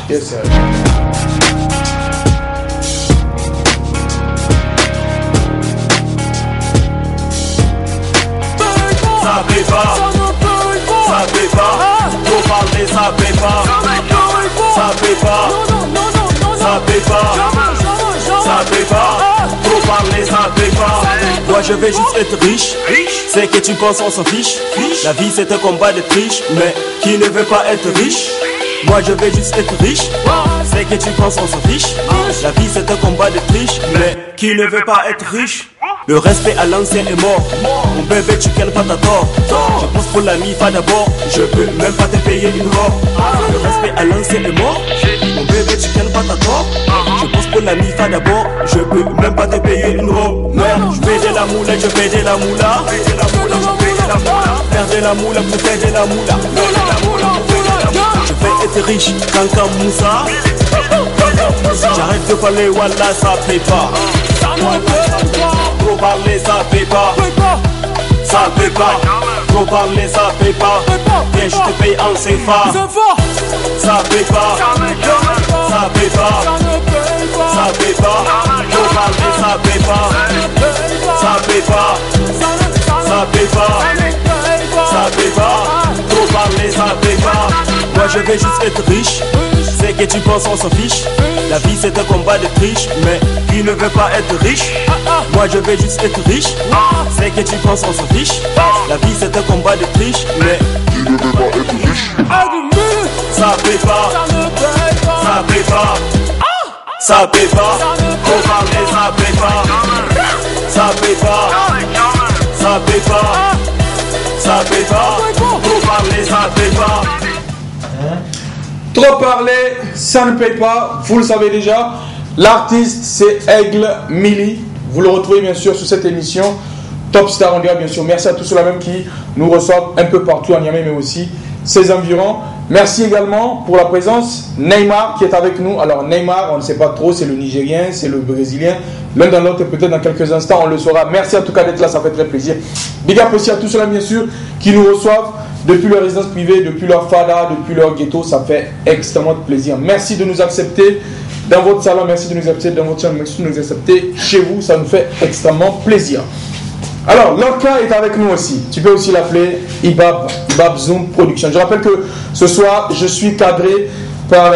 Yes, sir. Ça paie pas, ça paie pas, trop parler ça paie pas, ça paie pas, ça paie pas, ça paie pas, trop parler ça paie pas. Moi je vais juste être riche, c'est que tu penses on s'en fiche. La vie c'est un combat de triche, mais qui ne veut pas être riche? Moi je vais juste être riche, c'est que tu penses on s'en fiche. La vie c'est un combat de triche, mais qui ne veut pas être riche? Le respect à l'ancien est mort. Mon bébé tu calmes pas ta tort. Je pense pour la MIFA d'abord. Je peux même pas te payer une robe. Le respect à l'ancien est mort. Mon bébé tu calmes pas ta tort. Je pense pour la MIFA d'abord. Je peux même pas te payer une robe. Je fais de la moula, je fais de la moula. Faire de la moula pour faire de la moula. Je vais être riche, Kanka Moussa. J'arrête de parler, wallah ça paie pas. Trop parler ça paie pas. Ça paie pas. Trop parler ça paie pas. Viens je te paye en CFA. Ça paie pas. Ça paie pas. Ça paie pas. Trop parler ça paie pas. Ça paie pas. Ça paie pas. Ça paie pas. Trop parler ça paie pas. Moi je vais juste être riche. C'est que tu penses on s'en fiche. La vie c'est un combat de triche, mais qui ne veut pas être riche? Moi je vais juste être riche. C'est que tu penses on s'en fiche. La vie c'est un combat de triche, mais qui ne veut pas être riche? Ça paie pas. Ça paie pas. Ça paie pas. Trop parler ça paie pas. Ça paie pas. Ça paie pas. Ça paie pas. Trop parler ça paie pas. Trop parler, ça ne paye pas, vous le savez déjà. L'artiste, c'est Aigle Milly. Vous le retrouvez bien sûr sur cette émission Top Star Mondial, bien sûr. Merci à tous ceux-là même qui nous reçoivent un peu partout à Niamey, mais aussi ses environs. Merci également pour la présence Neymar qui est avec nous. Alors Neymar, on ne sait pas trop, c'est le Nigérien, c'est le Brésilien. L'un dans l'autre, peut-être dans quelques instants, on le saura. Merci en tout cas d'être là, ça fait très plaisir. Big up aussi à tous ceux-là, bien sûr, qui nous reçoivent depuis leur résidence privée, depuis leur fada, depuis leur ghetto. Ça fait extrêmement de plaisir. Merci de nous accepter dans votre salon, merci de nous accepter dans votre salon, merci de nous accepter chez vous. Ça nous fait extrêmement plaisir. Alors, Lorca est avec nous aussi. Tu peux aussi l'appeler Ibab Zoom Production. Je rappelle que ce soir, je suis cadré par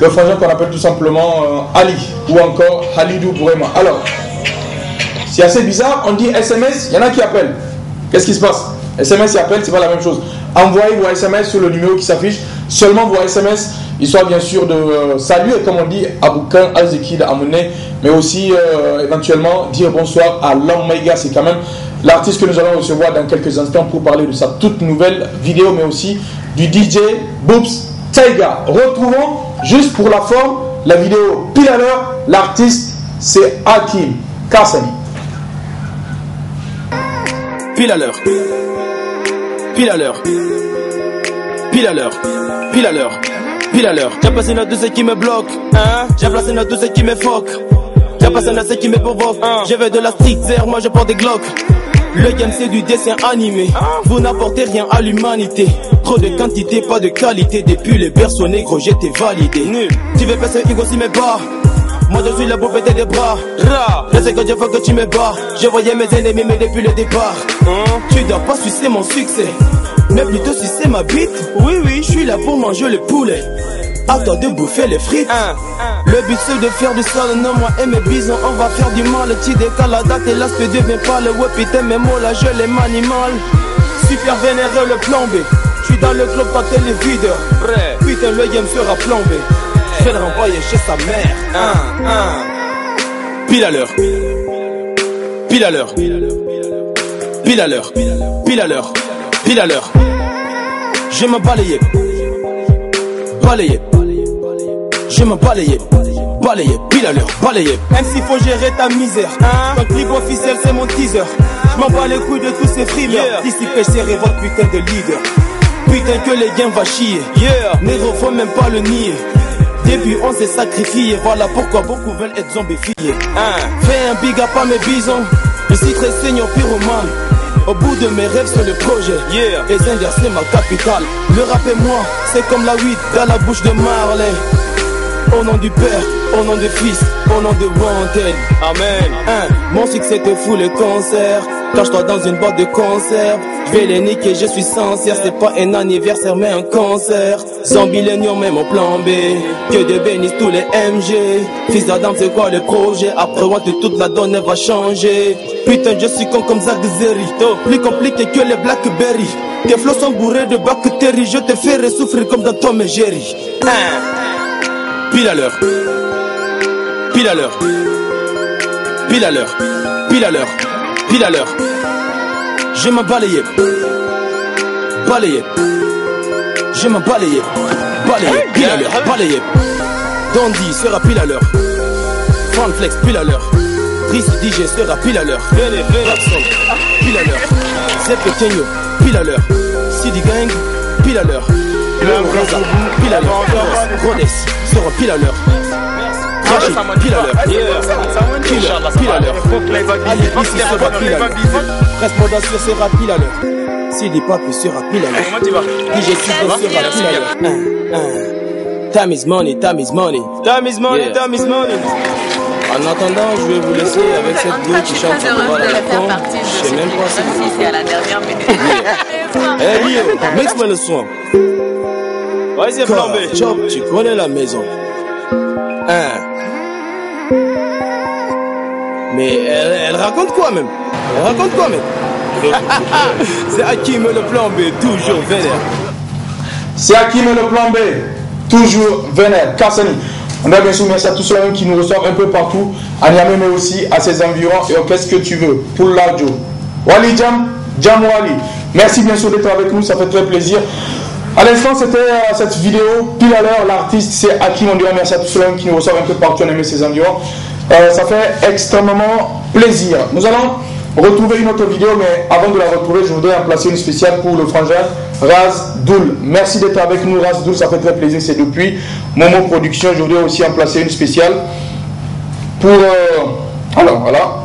le frangin qu'on appelle tout simplement Ali ou encore Halidou Bourema. Alors, c'est assez bizarre. On dit SMS, il y en a qui appellent. Qu'est-ce qui se passe? SMS et appel, c'est pas la même chose. Envoyez vos SMS sur le numéro qui s'affiche. Seulement vos SMS, histoire bien sûr de saluer, comme on dit, Aboukan, Azekid, Amouné, mais aussi éventuellement dire bonsoir à Lomega. C'est quand même l'artiste que nous allons recevoir dans quelques instants pour parler de sa toute nouvelle vidéo, mais aussi du DJ Boobs Taiga. Retrouvons juste pour la forme la vidéo pile à l'heure. L'artiste, c'est Hakim Kassani. Pile à l'heure. Pile à l'heure, pile à l'heure, pile à l'heure, pile à l'heure. J'ai passé notre ceux qui me bloquent, hein. J'ai placé notre ceux qui me foquent. J'ai passé notre ceux qui me provoquent. Je vais de la street zère, moi je porte des glocks. Le game c'est du dessin animé. Vous n'apportez rien à l'humanité. Trop de quantité, pas de qualité. Depuis les berceaux négro, j'étais validé. Nul. Tu veux passer Hugo si mes bas. Moi je suis là pour péter des bras. Je sais que Dieu faut que tu me bats. Je voyais mes ennemis mais depuis le départ. Tu dois pas sucer mon succès, mais plutôt sucer ma bite. Oui oui, je suis là pour manger le poulet. Attends de bouffer les frites. Le but c'est de faire du sale. Non moi et mes bisons on va faire du mal. Tu décales la date et l'aspect devient pas le ouais putain mes mots là je les manie mal. Super vénéré le plan B. Je suis dans le club quand t'es les videurs. Putain le game sera plan B. Je vais le renvoyer chez sa mère. Pile à l'heure. Pile à l'heure. Pile à l'heure. Pile à l'heure. Pile à l'heure. Je me balayais. Balayais. Je me balayais. Balayais. Pile à l'heure. Balayais. Même s'il faut gérer ta misère. Ton clip officiel c'est mon teaser. Je m'en bats les couilles de tous ces frimeurs. D'ici pêcherai votre putain de leader. Putain que les gains va chier. Négro faut même pas le nier. Début on s'est sacrifié, voilà pourquoi beaucoup veulent être zombifiés. Fais un big up à mes bisons, je suis très seigneur pyromane. Au bout de mes rêves sur le projet, et Zender c'est ma capitale. Le rap et moi, c'est comme la weed dans la bouche de Marley. Au nom du Père, au nom du Fils, au nom de Wanted. Amen. Mon succès te fout le concert. Cache-toi dans une boîte de concert. Je vais les niquer, je suis sincère. C'est pas un anniversaire mais un concert. Zambilénium mais mon plan B. Que Dieu bénisse tous les MG. Fils d'Adam c'est quoi le projet? Après Wanted toute la donne va changer. Putain je suis con comme Zach Zeri. Plus compliqué que les Blackberry. Tes flots sont bourrés de bactéries. Je te ferai souffrir comme dans Tom et Jerry. Pile à l'heure, pile à l'heure, pile à l'heure, pile à l'heure, pile à l'heure. Je m'en balayé, balayé, je m'en balayé, balayé, pile à l'heure, balayé. Dandy sera pile à l'heure, Fanflex pile à l'heure, Brice DJ sera pile à l'heure, Blackson pile à l'heure, Zep Pequeño pile à l'heure, City Gang pile à l'heure. Pile à l'heure, Rodes sera pile à l'heure. Rachid, pile à l'heure. Pile à l'heure. Ali ici sera pile à l'heure. Respondation sera pile à l'heure. Sidi Papi sera pile à l'heure. DJ Sido sera pile à l'heure. Time is money, time is money. Time is money, time is money. En attendant, je vais vous laisser avec cette go qui chante sur le bas de la con. Je sais même pas si c'est à la dernière minute. Hey Lio, mix-moi le son. Ouais, c'est flambé. Chop, tu connais la maison. Mais elle raconte quoi même? Elle raconte quoi même? C'est Hakim le plan B, toujours vénère. C'est Hakim le plan B, toujours vénère. Kassani. On a bien sûr merci à tous ceux qui nous reçoivent un peu partout, à Niamey mais aussi à ses environs. Et qu'est-ce que tu veux? Pour l'audio. Wali Jam, Jam Wali. Merci bien sûr d'être avec nous, ça fait très plaisir. À l'instant, c'était cette vidéo, pile à l'heure, l'artiste c'est Hakim. On dirait merci à tous ceux qui nous reçoivent un peu partout, on aime ses environs. Ça fait extrêmement plaisir. Nous allons retrouver une autre vidéo, mais avant de la retrouver, je voudrais en placer une spéciale pour le frangin Raz Doul. Merci d'être avec nous, Raz Doul, ça fait très plaisir, c'est depuis Momo Production. Je voudrais aussi en placer une spéciale pour... alors, voilà.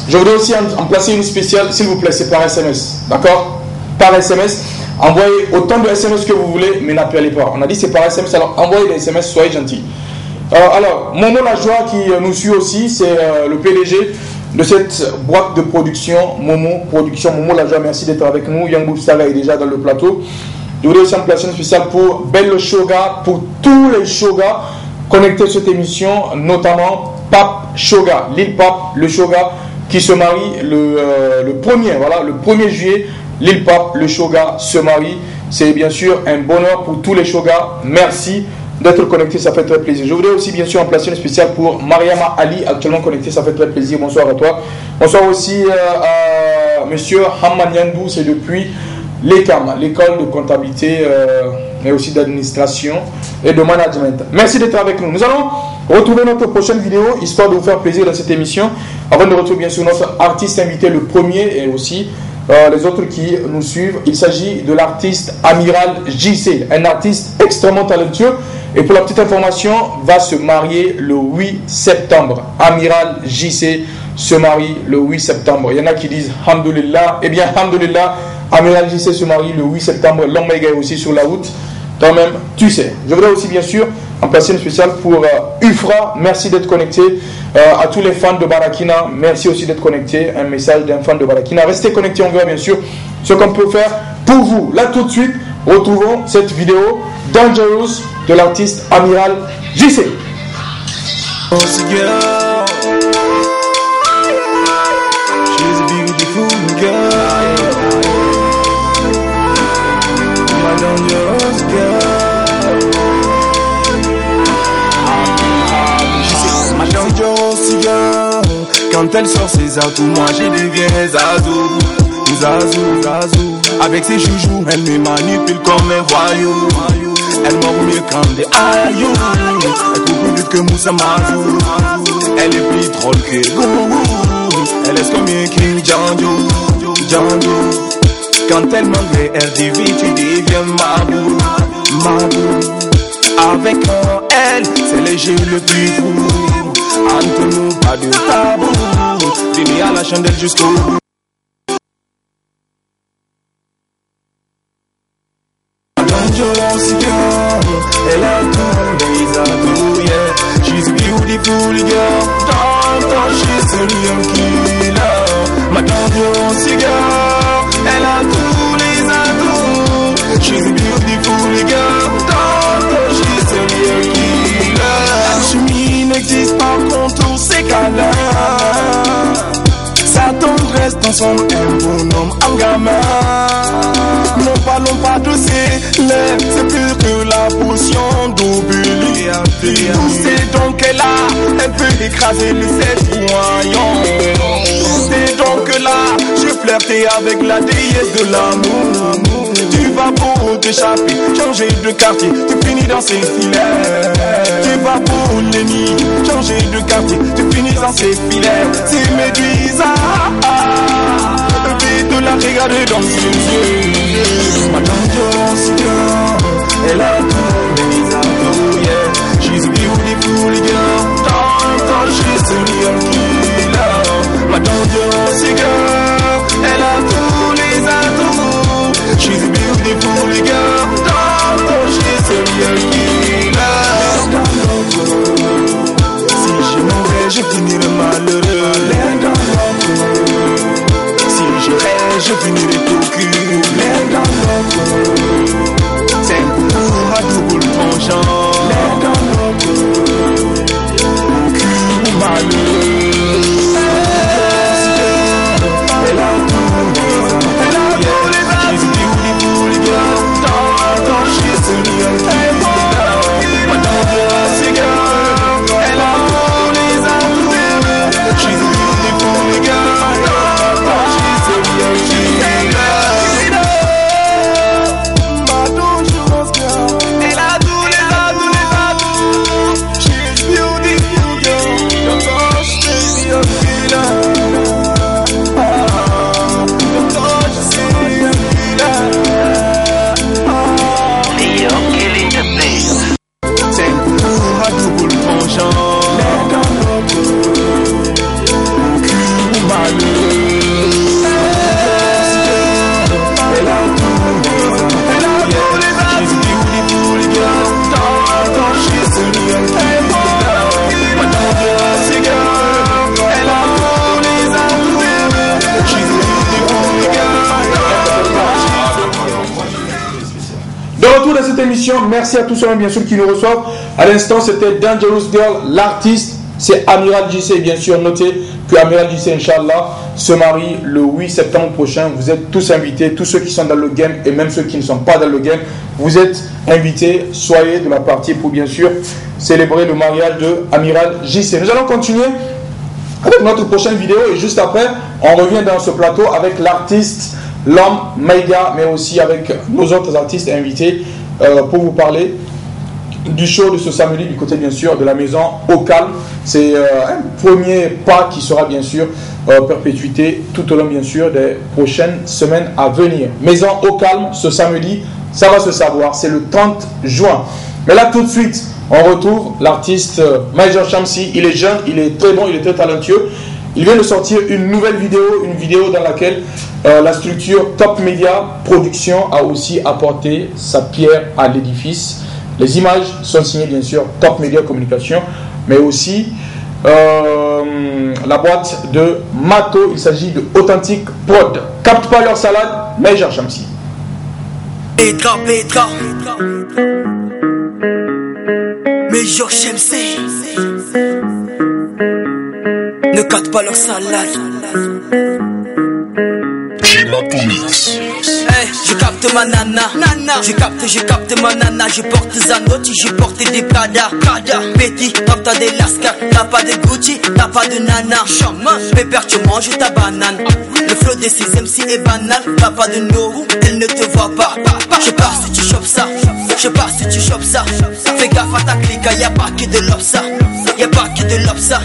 Je voudrais aussi en placer une spéciale, s'il vous plaît, c'est par SMS, d'accord? Par SMS. Envoyez autant de SMS que vous voulez, mais n'appelez pas. On a dit c'est par SMS, alors envoyez des SMS, soyez gentils. Alors, Momo La Joie qui nous suit aussi, c'est le PDG de cette boîte de production, Momo Production. Momo La Joie, merci d'être avec nous. Young Boubstara est déjà dans le plateau. Je voudrais aussi en placer une spéciale pour Belle Shoga, pour tous les Shogas connectés à cette émission, notamment Pape Shoga, Lil Pape, le Shoga qui se marie le 1er juillet. Lil Pape, le Shoga, se marie. C'est bien sûr un bonheur pour tous les Shogas. Merci d'être connectés, ça fait très plaisir. Je voudrais aussi bien sûr en placer une spéciale pour Mariama Ali, actuellement connectée, ça fait très plaisir. Bonsoir à toi. Bonsoir aussi à monsieur Hamman Yandou, c'est depuis l'ECAM, l'école de comptabilité, mais aussi d'administration et de management. Merci d'être avec nous. Nous allons retrouver notre prochaine vidéo, histoire de vous faire plaisir dans cette émission. Avant de retrouver bien sûr notre artiste invité, le premier, et aussi les autres qui nous suivent. Il s'agit de l'artiste Amiral JC, un artiste extrêmement talentueux. Et pour la petite information, va se marier le 8 septembre. Amiral JC se marie le 8 septembre. Il y en a qui disent Hamdulillah. Eh bien, Hamdulillah, Amiral JC se marie le 8 septembre. L'Omega est aussi sur la route. Quand même, tu sais. Je voudrais aussi, bien sûr, en placer une spéciale pour Ufra. Merci d'être connecté. À tous les fans de Barakina, merci aussi d'être connecté. Un message d'un fan de Barakina. Restez connectés, on verra bien sûr ce qu'on peut faire pour vous. Là, tout de suite, retrouvons cette vidéo Dangerous de l'artiste Amiral JC. Quand elle sort ses atouts, moi j'ai deviens Zazou. Zazou, Zazou. Avec ses joujoux, elle me manipule comme un voyou. Elle mord mieux quand des aïeux. Elle court plus vite que Moussa Mazou. Elle est plus drôle que Gourou. Elle est comme un King Django. Django. Quand elle m'enlève, elle dit vite, tu deviens Mabou. Mabou. Avec elle, c'est le jeu le plus fou. Entre nous, pas de tabou. Fini à la chandelle jusqu'au bout. dangerous girl. Elle a tous les atouts, yeah. She's a beautiful girl. She's a real killer. Ma dangerous girl. Elle a tous les atouts. She's a beautiful girl. She's a real killer. La chimie n'existe pas contre ses câlins. Sa tendresse dans son bonhomme en gamin. Ne parlons pas de ses lèvres, c'est plus que la potion d'Obélie. Tous ces dons qu'elle a, elle peut écraser les citoyens. C'est donc là, j'ai flirté avec la déesse de l'amour. Tu vas pour t'échapper, changer de quartier, tu finis dans ses filets. Tu vas pour l'ennemi, changer de quartier, tu finis dans ses filets. C'est Médusa, de la regarder dans ses yeux. Ma dangerous girl, elle a tous les atouts, yeah. She's a beautiful girl, she's a real killer. Ma dangerous girl, elle a tous les atouts. She's a beautiful girl, she's a real killer. Si je m'en vais, je finirai malheureux. Si je rêve, je finirai tout cul. C'est un coup à double tranchant. Au cul ou malheureux. Elle a tous les atouts. She's a beautiful girl. She's a real killer. Ma dangerous girl. Elle a tous les atouts. She's a beautiful girl. De cette émission, merci à tous ceux bien sûr qui nous reçoivent. À l'instant, c'était Dangerous Girl, l'artiste, c'est Amiral JC. Bien sûr, notez que Amiral JC, Inch'Allah, se marie le 8 septembre prochain. Vous êtes tous invités, tous ceux qui sont dans le game et même ceux qui ne sont pas dans le game, vous êtes invités. Soyez de la partie pour bien sûr célébrer le mariage de Amiral JC. Nous allons continuer avec notre prochaine vidéo et juste après, on revient dans ce plateau avec l'artiste, l'homme Maïga, mais aussi avec nos autres artistes invités pour vous parler du show de ce samedi du côté bien sûr de la maison Au Calme. C'est un premier pas qui sera bien sûr perpétuité tout au long bien sûr des prochaines semaines à venir. Maison Au Calme ce samedi, ça va se savoir, c'est le 30 juin. Mais là tout de suite, on retrouve l'artiste Major Shamsi. Il est jeune, il est très bon, il est très talentueux. Il vient de sortir une nouvelle vidéo, une vidéo dans laquelle la structure Top Media Production a aussi apporté sa pierre à l'édifice. Les images sont signées bien sûr Top Media Communication, mais aussi la boîte de Mato, il s'agit de Authentic Prod. Capte pas leur salade, Major Shamsi. Petra, Major Shamsi. Ne capte pas leur salade. Hey, je capte ma nana, je capte ma nana. Je porte Zanotti, je porte des Prada. Petit, t'as des Lascar, t'as pas de Gucci, t'as pas de nana. Pépère, tu manges ta banane. Le flow des 6 MC est banal. T'as pas de no, elle ne te voit pas. Je pars si tu chopes ça, je pars si tu chopes ça. Fais gaffe à ta clique, y'a pas que de l'opsa. Y'a pas que de l'opsa.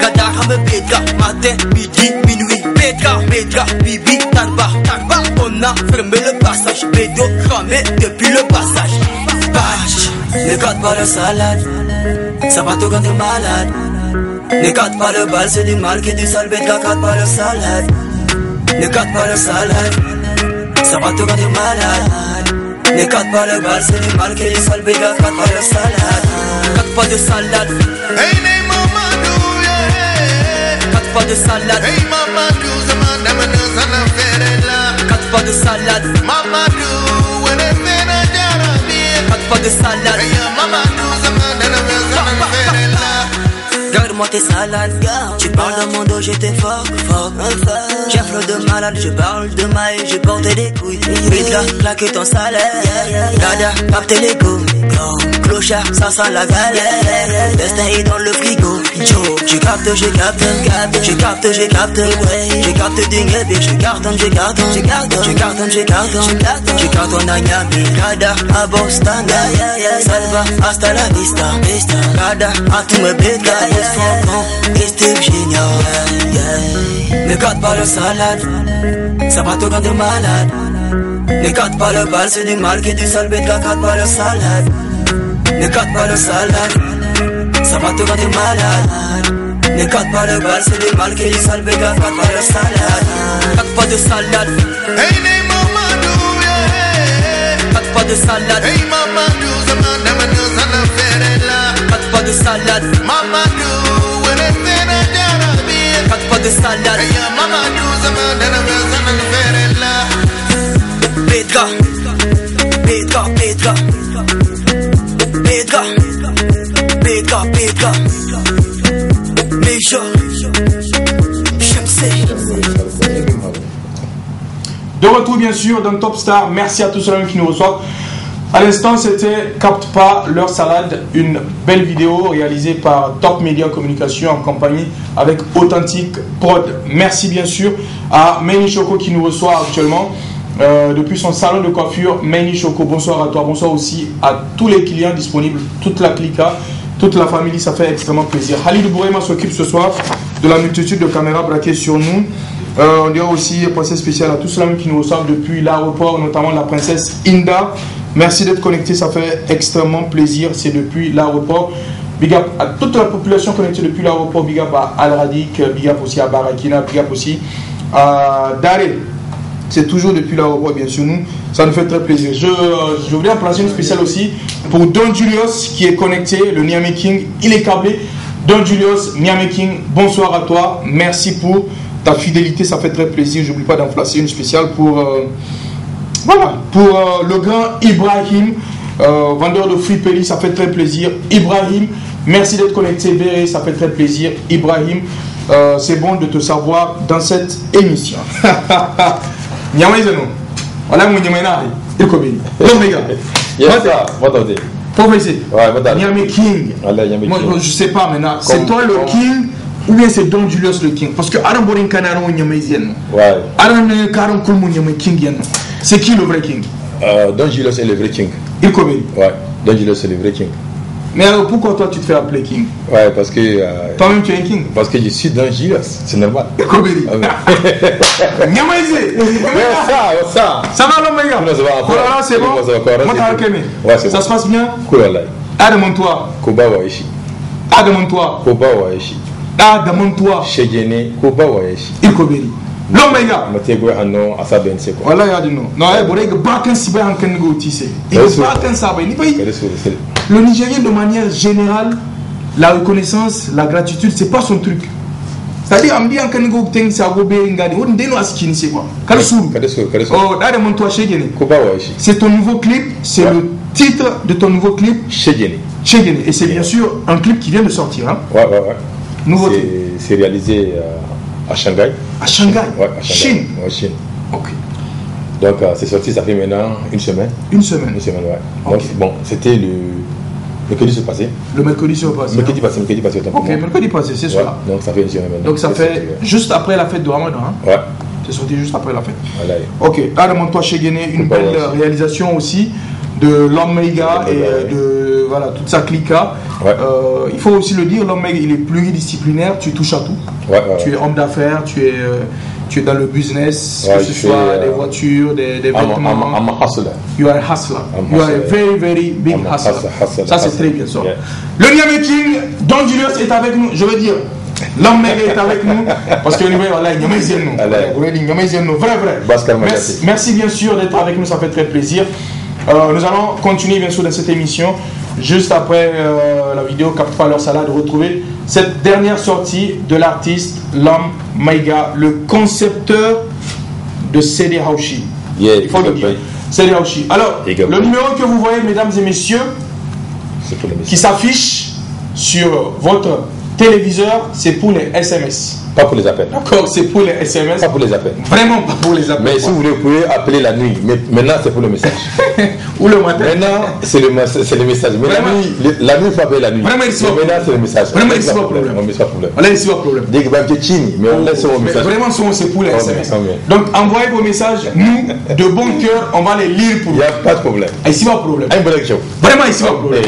Gadara me Petra, matin, midi, minuit. Petra, Bibi, Tarba. On a fermé le passage, bédo cramé depuis le passage. Ne gâte pas la salade, ça va te rendre malade. Ne gâte pas le bal, c'est du mal qui est du sale. Bétra, gâte pas la salade. Ne gâte pas la salade, ça va te rendre malade. Ne casse pas le bal, c'est du mal que les sales bégas. Casse pas de salade, casse pas de salade. Hey, name Mamadou, yeah. Casse pas de salade. Hey, Mamadou, Zamanda, Sana Ferela. Casse pas de salade. Mamadou, when it's been a jarabi. Casse pas de salade. Hey, Mamadou, Zamanda, Sana Ferela. Garde-moi tes salades, tu parles de mon dos, j'étais fort. J'ai un flow de malade, je parle de maille, je porte des couilles. Vite là, claque ton salaire. Dada, capte les go. Clochard, ça sent la galère. Destin est dans le frigo. Joe, je capte, ouais. Je capte du guébé, je cartonne à Niamey. Dada, à Boston, Salva, hasta la vista. Dada, à tous mes bégas. Et Steve Junior, ne gâte pas le salade, ça va te rendre malade. Ne gâte pas le bal, c'est du mal que du sale bête, gâte pas le salade. Ne gâte pas le salade, ça va te rendre malade. Ne gâte pas le bal, c'est du mal que du sale bête, gâte pas le salade. Gâte pas de salade. Hey, name Mamadou, yeah. Gâte pas de salade. Hey, Mamadou, Zamanda, Sana Ferela. Gâte pas de salade. Mamadou, when it's been a jarabi. Gâte pas de salade. Hey, Mamadou, Zamanda, Sana Ferela. Pedra, Major, Shamsé. De retour bien sûr dans Top Star, merci à tous ceux qui nous reçoivent. À l'instant c'était Capte pas leur salade, une belle vidéo réalisée par Top Media Communication en compagnie avec Authentic Prod. Merci bien sûr à Manny Choco qui nous reçoit actuellement depuis son salon de coiffure. Manny Choco, bonsoir à toi, bonsoir aussi à tous les clients disponibles, toute la clica, toute la famille, ça fait extrêmement plaisir. Khalid Bourema s'occupe ce soir de la multitude de caméras braquées sur nous. On dirait aussi un pensée spéciale à tous ceux qui nous reçoivent depuis l'aéroport, notamment la princesse Inda. Merci d'être connecté, ça fait extrêmement plaisir. C'est depuis l'aéroport. Big up à toute la population connectée depuis l'aéroport. Big up à Al Radik, big up aussi à Barakina, big up aussi à Daré. C'est toujours depuis l'aéroport, bien sûr. Nous, ça nous fait très plaisir. Je voulais en placer une spéciale aussi pour Don Julius qui est connecté, le Niamey King. Il est câblé. Don Julius, Niamey King, bonsoir à toi. Merci pour ta fidélité, ça fait très plaisir. Je n'oublie pas d'en placer une spéciale pour le grand Ibrahim, vendeur de Free Pelli, ça fait très plaisir. Ibrahim, merci d'être connecté. Béré, ça fait très plaisir. Ibrahim, c'est bon de te savoir dans cette émission. Nyamaïzeno, voilà mon Nyamaïna, il combine. Non, les gars. Yes, ça, va t'aider. Professeur, Ouais, Niamey King. Moi, je sais pas maintenant, c'est toi le King ou bien c'est Don Julius le King? Parce que Adam Borin Kanaro Nyamaïzien. Ouais. Adam Karon Kulmu Nyamey King. C'est qui le vrai King? Don Julius est le vrai King. Il combine. Ouais, Don Julius est le vrai King. Mais alors pourquoi toi tu te fais appeler King? Ouais, parce que. Toi-même tu es un King? Parce que je suis Don Julius, c'est normal. Combine. Nyamaïzé. Ça. Ça va l'homme, les gars? Non, ça va encore. Voilà, c'est bon. Moi t'as reconnu. Ouais, c'est bon. Ça se passe bien? Cool, là. Adamon-toi. Koba Waishi. Adamon-toi. Koba Waishi. Adamon-toi. Shegene, Koba Waishi. Il combine. L'homme, les gars. Matego Hano, Asaben, c'est quoi? Voilà, il y a du nom. Non, il y a Bakan Siba en Kengo Tissé. Il y a Bakan Saba. Le Nigérien, de manière générale, la reconnaissance, la gratitude, c'est pas son truc. C'est-à-dire, on dit en Kengo Teng Sagobe Ngadi. On dit nous à ce qu'il c'est quoi? Kalsour. Oh, Adamon-toi, Shegene. Koba Waishi. C'est ton nouveau clip, c'est le titre de ton nouveau clip. Shegene. Shegene. Et c'est bien sûr un clip qui vient de sortir. Hein? Ouais. Nouveauté. C'est réalisé à Shanghai. À Shanghai? Ouais, à Shanghai. Chine. Ouais, Chine. Ok. Donc c'est sorti, ça fait maintenant une semaine. Une semaine, ouais. Okay. Donc bon, c'était le mercredi se passé. Le mercredi se passé. Mercredi passé autant pour Ok, moi. mercredi passé, c'est ça. Donc ça fait une semaine maintenant. Donc ça fait juste après la fête de Ramadan. Hein? Ouais. C'est sorti juste après la fête. Voilà. Ok, Adamon-toi Shegene, une belle réalisation aussi de l'Omega et de voilà, toute sa clica. Ouais. Il faut aussi le dire, l'Omega il est pluridisciplinaire, tu touches à tout. Tu es homme d'affaires, tu es dans le business, que ce soit des voitures, des vêtements. I'm a hustler. You are a hustler. You are a very, very big hustler. Ça c'est très bien ça. Yeah. Le Niamey King, Don Julius est avec nous, je veux dire. L'homme est avec nous parce que vrai. Merci bien sûr d'être avec nous, ça fait très plaisir. Nous allons continuer bien sûr dans cette émission. Juste après la vidéo Capte pas leur salade, retrouver cette dernière sortie de l'artiste Lam Maiga, le concepteur de CD Haushi. Il faut le dire. CD Haushi. Alors, le numéro que vous voyez, mesdames et messieurs, qui s'affiche sur votre téléviseur, c'est pour les SMS. Pas pour les appels. D'accord, c'est pour les SMS. Pas pour les appels. Vraiment pas pour les appels. Mais si vous voulez, vous pouvez appeler la nuit. Mais maintenant, c'est pour le message. Ou le matin. Maintenant, c'est le message. Mais la nuit, il faut appeler la nuit. Vraiment, maintenant, c'est le message. Vraiment, il n'y a pas de problème. On met pas de problème. On laisse pas de problème. Dès que vous avez chini, mais on laisse au message. Vraiment, c'est pour les SMS. Donc, envoyez vos messages. Nous, de bon cœur, on va les lire pour vous. Il n'y a pas de problème. Ici, pas de problème. Vraiment, ici, pas de problème.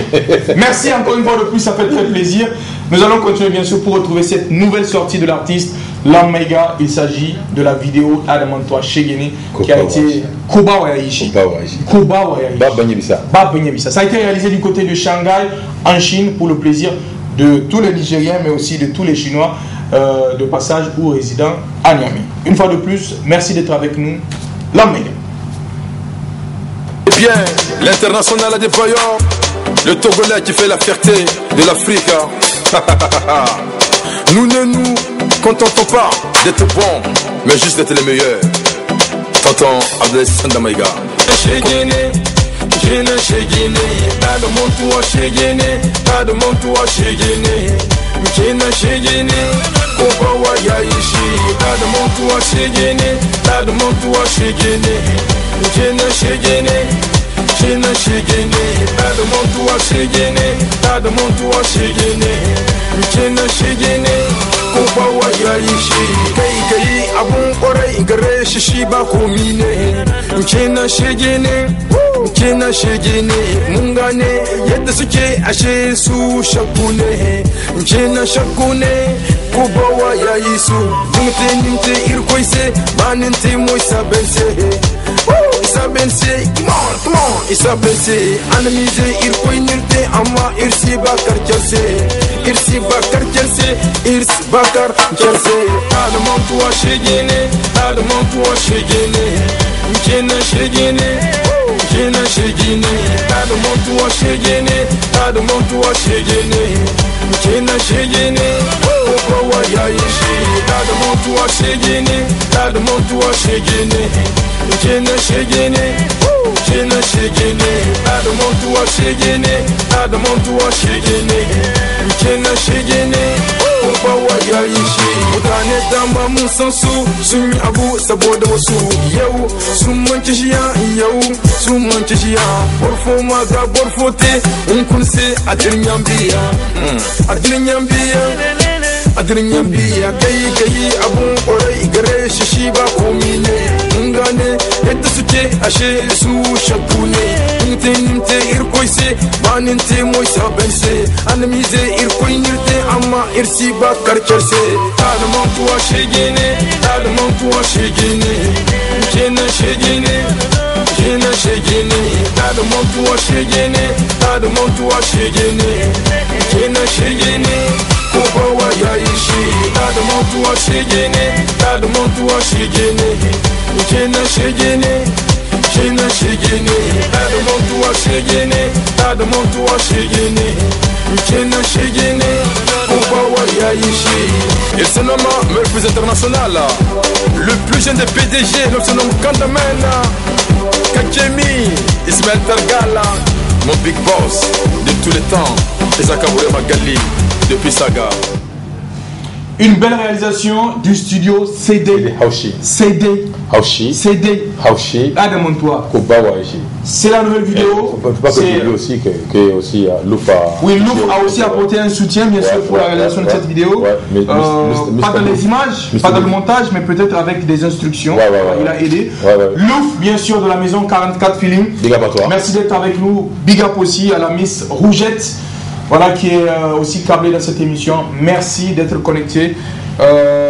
Merci encore une fois de plus, ça fait très plaisir. Nous allons continuer bien sûr pour retrouver cette nouvelle sortie de l'artiste Lam Maiga. Il s'agit de la vidéo Adamantoa Shegene qui a été Koba Wayaishi. Ça a été réalisé du côté de Shanghai en Chine pour le plaisir de tous les Nigériens mais aussi de tous les Chinois de passage ou résidents à Niamey. Une fois de plus, merci d'être avec nous. Lam Maiga. Eh bien, l'international a des voyants, le Togolais qui fait la fierté de l'Afrique. Nous ne nous contentons pas d'être bons, mais juste d'être les meilleurs. Tonton Abdel Sandamaïga. China shigene, Adamontua shigene, Adamontua shigene, China shigene, Kupa wayaishi, Kai abun kwarai gare shi shi ba komi ne, China shigene, China shigene, mun gane yadda suke ashe su shakku ne, China shakku ne, Kupa wayayi su, nimte irkoise, maninte moi sabense. Isabense, come on, Isabense, anamize irkoinirte ama irsi bakar chelse, irsi bakar chelse, irsi bakar chelse. Adamontua shegene, Adamontua shegene, Chena shegene, Chena shegene, Adamontua shegene, Adamontua shegene, Chena shegene, Opa wayaishi, Adamontua shegene, Adamontua shegene. Chena shegene, Chena shegene, Adamontua shegene, Adamontua shegene, Chena shegene, Opa wayaishi. Mutane dama mun san su sun yi abu saboda wasu yau sun manci shiya yau sun manci shiya borfo ma ga borfote in kun se adirin yambiya adirin yambiya adirin yambiya kai abun kwarai gare shi ba komi ne mun gane yadda suke ashe su shakku ne nimte irkoise ba ninte moi sabense anamize irkoinirte amma irsi ba karkarse Adamontua shegene, Adamontua shegene, Chena shegene, Chena shegene, Adamontua shegene, Adamontua shegene, Chena shegene, Koba wayaishi, Adamontua shegene, Adamontua shegene, Chena shegene, Chena shegene, Adamontua shegene, Adamontua shegene, Chena shegene, Koba wayaishi. Il se nomme le plus international, le plus jeune des PDG, il se nomme Kandamena, Kakemi, Ismaël Tergala, mon big boss de tous les temps, Isaka Magali, depuis Saga. Une belle réalisation du studio CD Haushi. CD Haushi. CD Haushi. Adamontoa. Koba Waishi. C'est la nouvelle vidéo. Il ne faut pas que j'oublie aussi que aussi Louf a... Oui, Louf a aussi apporté un soutien bien sûr pour la réalisation de cette vidéo. Pas dans les images, pas dans le montage, mais peut-être avec des instructions. Il a aidé. Louf, bien sûr, de la maison 44 Film. Big up à toi. Merci d'être avec nous. Big up aussi à la Miss Rougette. Voilà, qui est aussi câblée dans cette émission. Merci d'être connecté.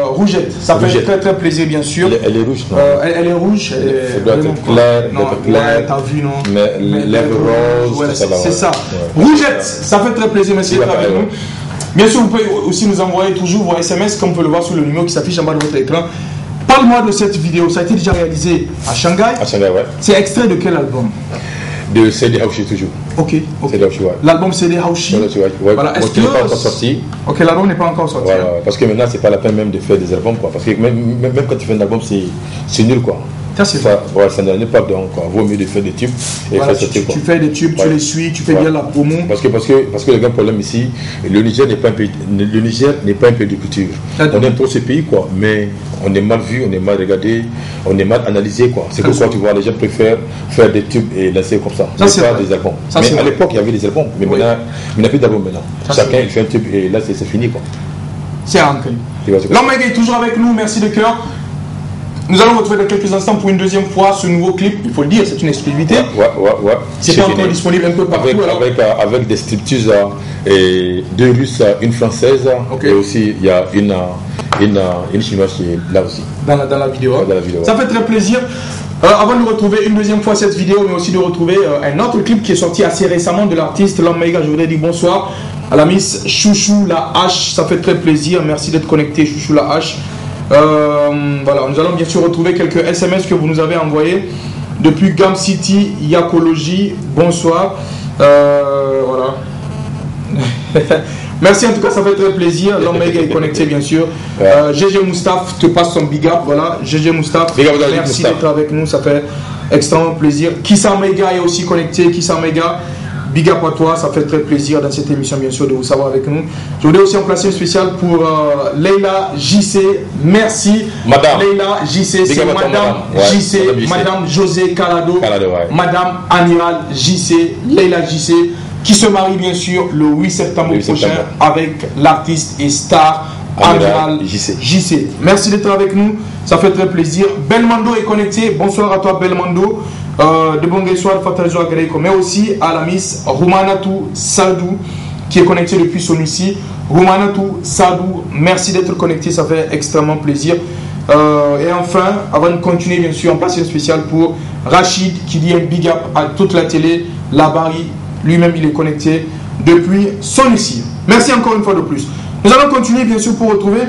Rougette, ça fait très très plaisir, bien sûr. Elle est rouge, non elle est rouge. Elle doit être claire. T'as vu, non? Mais lèvres roses, c'est ça. Rougette, ça fait très plaisir, merci d'être avec nous. Bien sûr, vous pouvez aussi nous envoyer toujours vos SMS, comme vous pouvez le voir sur le numéro qui s'affiche en bas de votre écran. Parle-moi de cette vidéo. Ça a été déjà réalisé à Shanghai. À Shanghai, ouais. C'est extrait de quel album? De CD Haushi toujours. Ok. CD Haushi, ouais. L'album CD Haushi. Ouais. Voilà. Est-ce qui n'est pas encore sorti. Ok, l'album n'est pas encore sorti. Voilà, parce que maintenant, c'est pas la peine même de faire des albums, quoi. Parce que même quand tu fais un album, c'est nul, quoi. Ça, c'est vrai. Ouais, ça n'est pas donc, quoi. Vaut mieux de faire des tubes et voilà, faire sortir, quoi. Tu fais des tubes, tu les suis, tu fais bien la promo. Parce que le grand problème ici, le Niger n'est pas un pays de culture. On aime trop ce pays, quoi, mais on est mal vu, on est mal regardé, on est mal analysé, quoi. C'est pourquoi tu vois, les gens préfèrent faire des tubes et lancer comme ça. Ça c'est pas des albums. Mais à l'époque, il y avait des albums, mais maintenant, il n'y a plus d'albums maintenant. Chacun il fait un tube et là, c'est fini, quoi. C'est ancré. L'homme est toujours avec nous, merci de cœur. Nous allons retrouver dans quelques instants pour une deuxième fois ce nouveau clip. Il faut le dire, c'est une exclusivité. Ouais. C'est pas encore disponible un peu partout. Avec des striptease, deux Russes, une Française, et aussi il y a une Chinoise qui est là aussi. Dans la vidéo. Ça fait très plaisir. Avant de retrouver une deuxième fois cette vidéo, mais aussi de retrouver un autre clip qui est sorti assez récemment de l'artiste L'Homme Maïga, je voudrais dire bonsoir à la Miss Chouchou la H. Ça fait très plaisir. Merci d'être connecté, Chouchou la H. Voilà, nous allons bien sûr retrouver quelques SMS que vous nous avez envoyés depuis Gam City, Yakologie. Bonsoir. Voilà. Merci en tout cas, ça fait très plaisir. L'homme est connecté bien sûr. GG Moustaphe te passe son big up. Voilà, GG Moustaphe. Merci d'être avec nous, ça fait extrêmement plaisir. Kissa Mega est aussi connecté. Kissa Mega. Big up à toi, ça fait très plaisir dans cette émission bien sûr de vous savoir avec nous. Je voudrais aussi en placer une spéciale pour Leila JC. Merci Madame Leila JC, c'est Madame JC, Madame José Calado, Madame Aniral JC, Leila JC, qui se marie bien sûr le 8 septembre prochain avec l'artiste et star Aniral JC. Merci d'être avec nous, ça fait très plaisir. Belmondo est connecté, bonsoir à toi Belmondo. De bon soir, Fatalizo Agreko, mais aussi à la Miss Roumanatou Sadou qui est connectée depuis son ici. Roumanatou Sadou, merci d'être connecté, ça fait extrêmement plaisir. Et enfin, avant de continuer, bien sûr, on passe une spéciale pour Rachid qui dit un big up à toute la télé. Labari, lui-même, il est connecté depuis son ici. Merci encore une fois de plus. Nous allons continuer, bien sûr, pour retrouver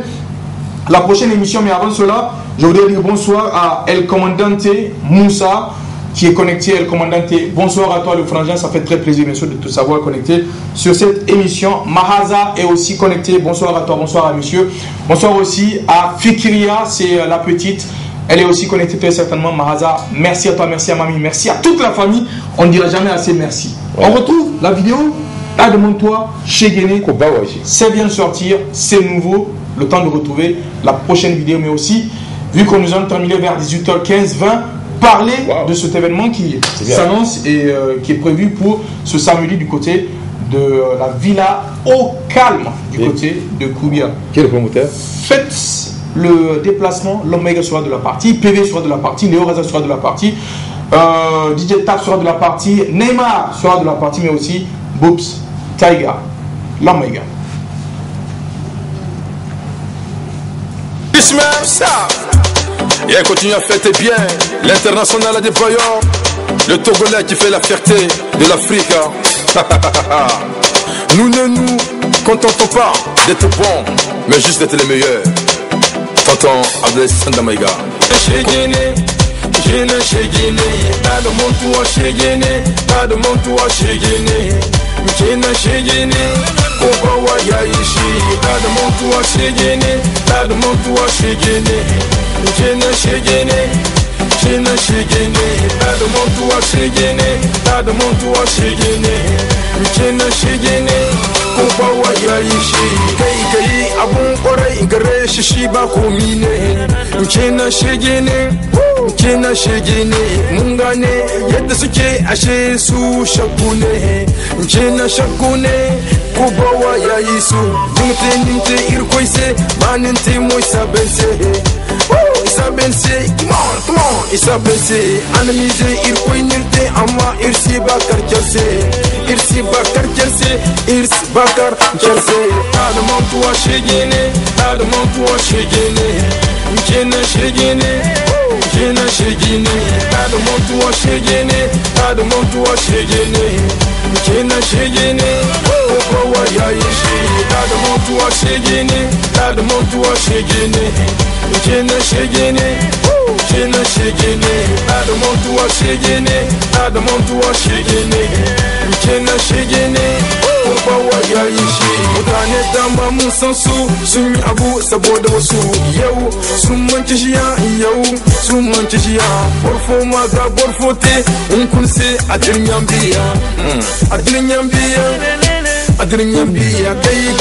la prochaine émission, mais avant cela, je voudrais dire bonsoir à El Commandante Moussa qui est connecté. El Commandante, bonsoir à toi le frangin, ça fait très plaisir bien sûr de te savoir connecté sur cette émission. Mahaza est aussi connecté, bonsoir à toi, bonsoir à monsieur. Bonsoir aussi à Fikiria, c'est la petite, elle est aussi connectée très certainement. Mahaza, merci à toi, merci à mamie, merci à toute la famille, on ne dira jamais assez merci. On retrouve la vidéo, là demande-toi, chez Guéné, c'est bien de sortir, c'est nouveau, le temps de retrouver la prochaine vidéo, mais aussi, vu qu'on nous a terminé vers 18h15, 20, parler de cet événement qui s'annonce et qui est prévu pour ce samedi du côté de la Villa au Calme, du côté de Koubia. Qui est le promoteur? Faites le déplacement, l'Omega sera de la partie, PV sera de la partie, Néo Raza sera de la partie, DJ Tap sera de la partie, Neymar sera de la partie, mais aussi Boobs, Taiga, l'Omega. Et elle continue à fêter bien l'international à des voyants, le Togolais qui fait la fierté de l'Afrique. Nous ne nous contentons pas d'être bons, mais juste d'être les meilleurs. Tonton Abdel Sandamaïga. Kobawa yaishi, dada montu wa shegene, dada montu wa shegene, jena shegene, jena shegene, dada montu wa shegene, dada montu wa shegene, jena shegene, kobawa yaishi, kai abun kwarai gare shi ba komi ne, jena shegene, jena shegene, mun gane yadda suke ashe su shakku ne, jena shakku ne. Kubawa ya isu Ninte irkoise Maninte mo isabense Isabense Come on Isabense Anamize irkoinirte Ama irsi bakar kelse Irsi bakar kelse Irsi bakar kelse Adamon tuwa shegene Adamon tuwa shegene Jena shegene Jena shegene Adamon tuwa shegene Adamon tuwa shegene Jena shegene Kobawa ya ishi Adamon montua shegene, da montua shegene. Jena shegene, jena shegene, da montua shegene, da montua shegene. Jena shegene. Kowa ya yi shi mutane dama mun san su sun yi abu saboda wasu yau sun manci shi yau sun manci shi borfo ma ga borfo te in kun se a dirnyan biya a dirnyan biya a dirnyan biya kai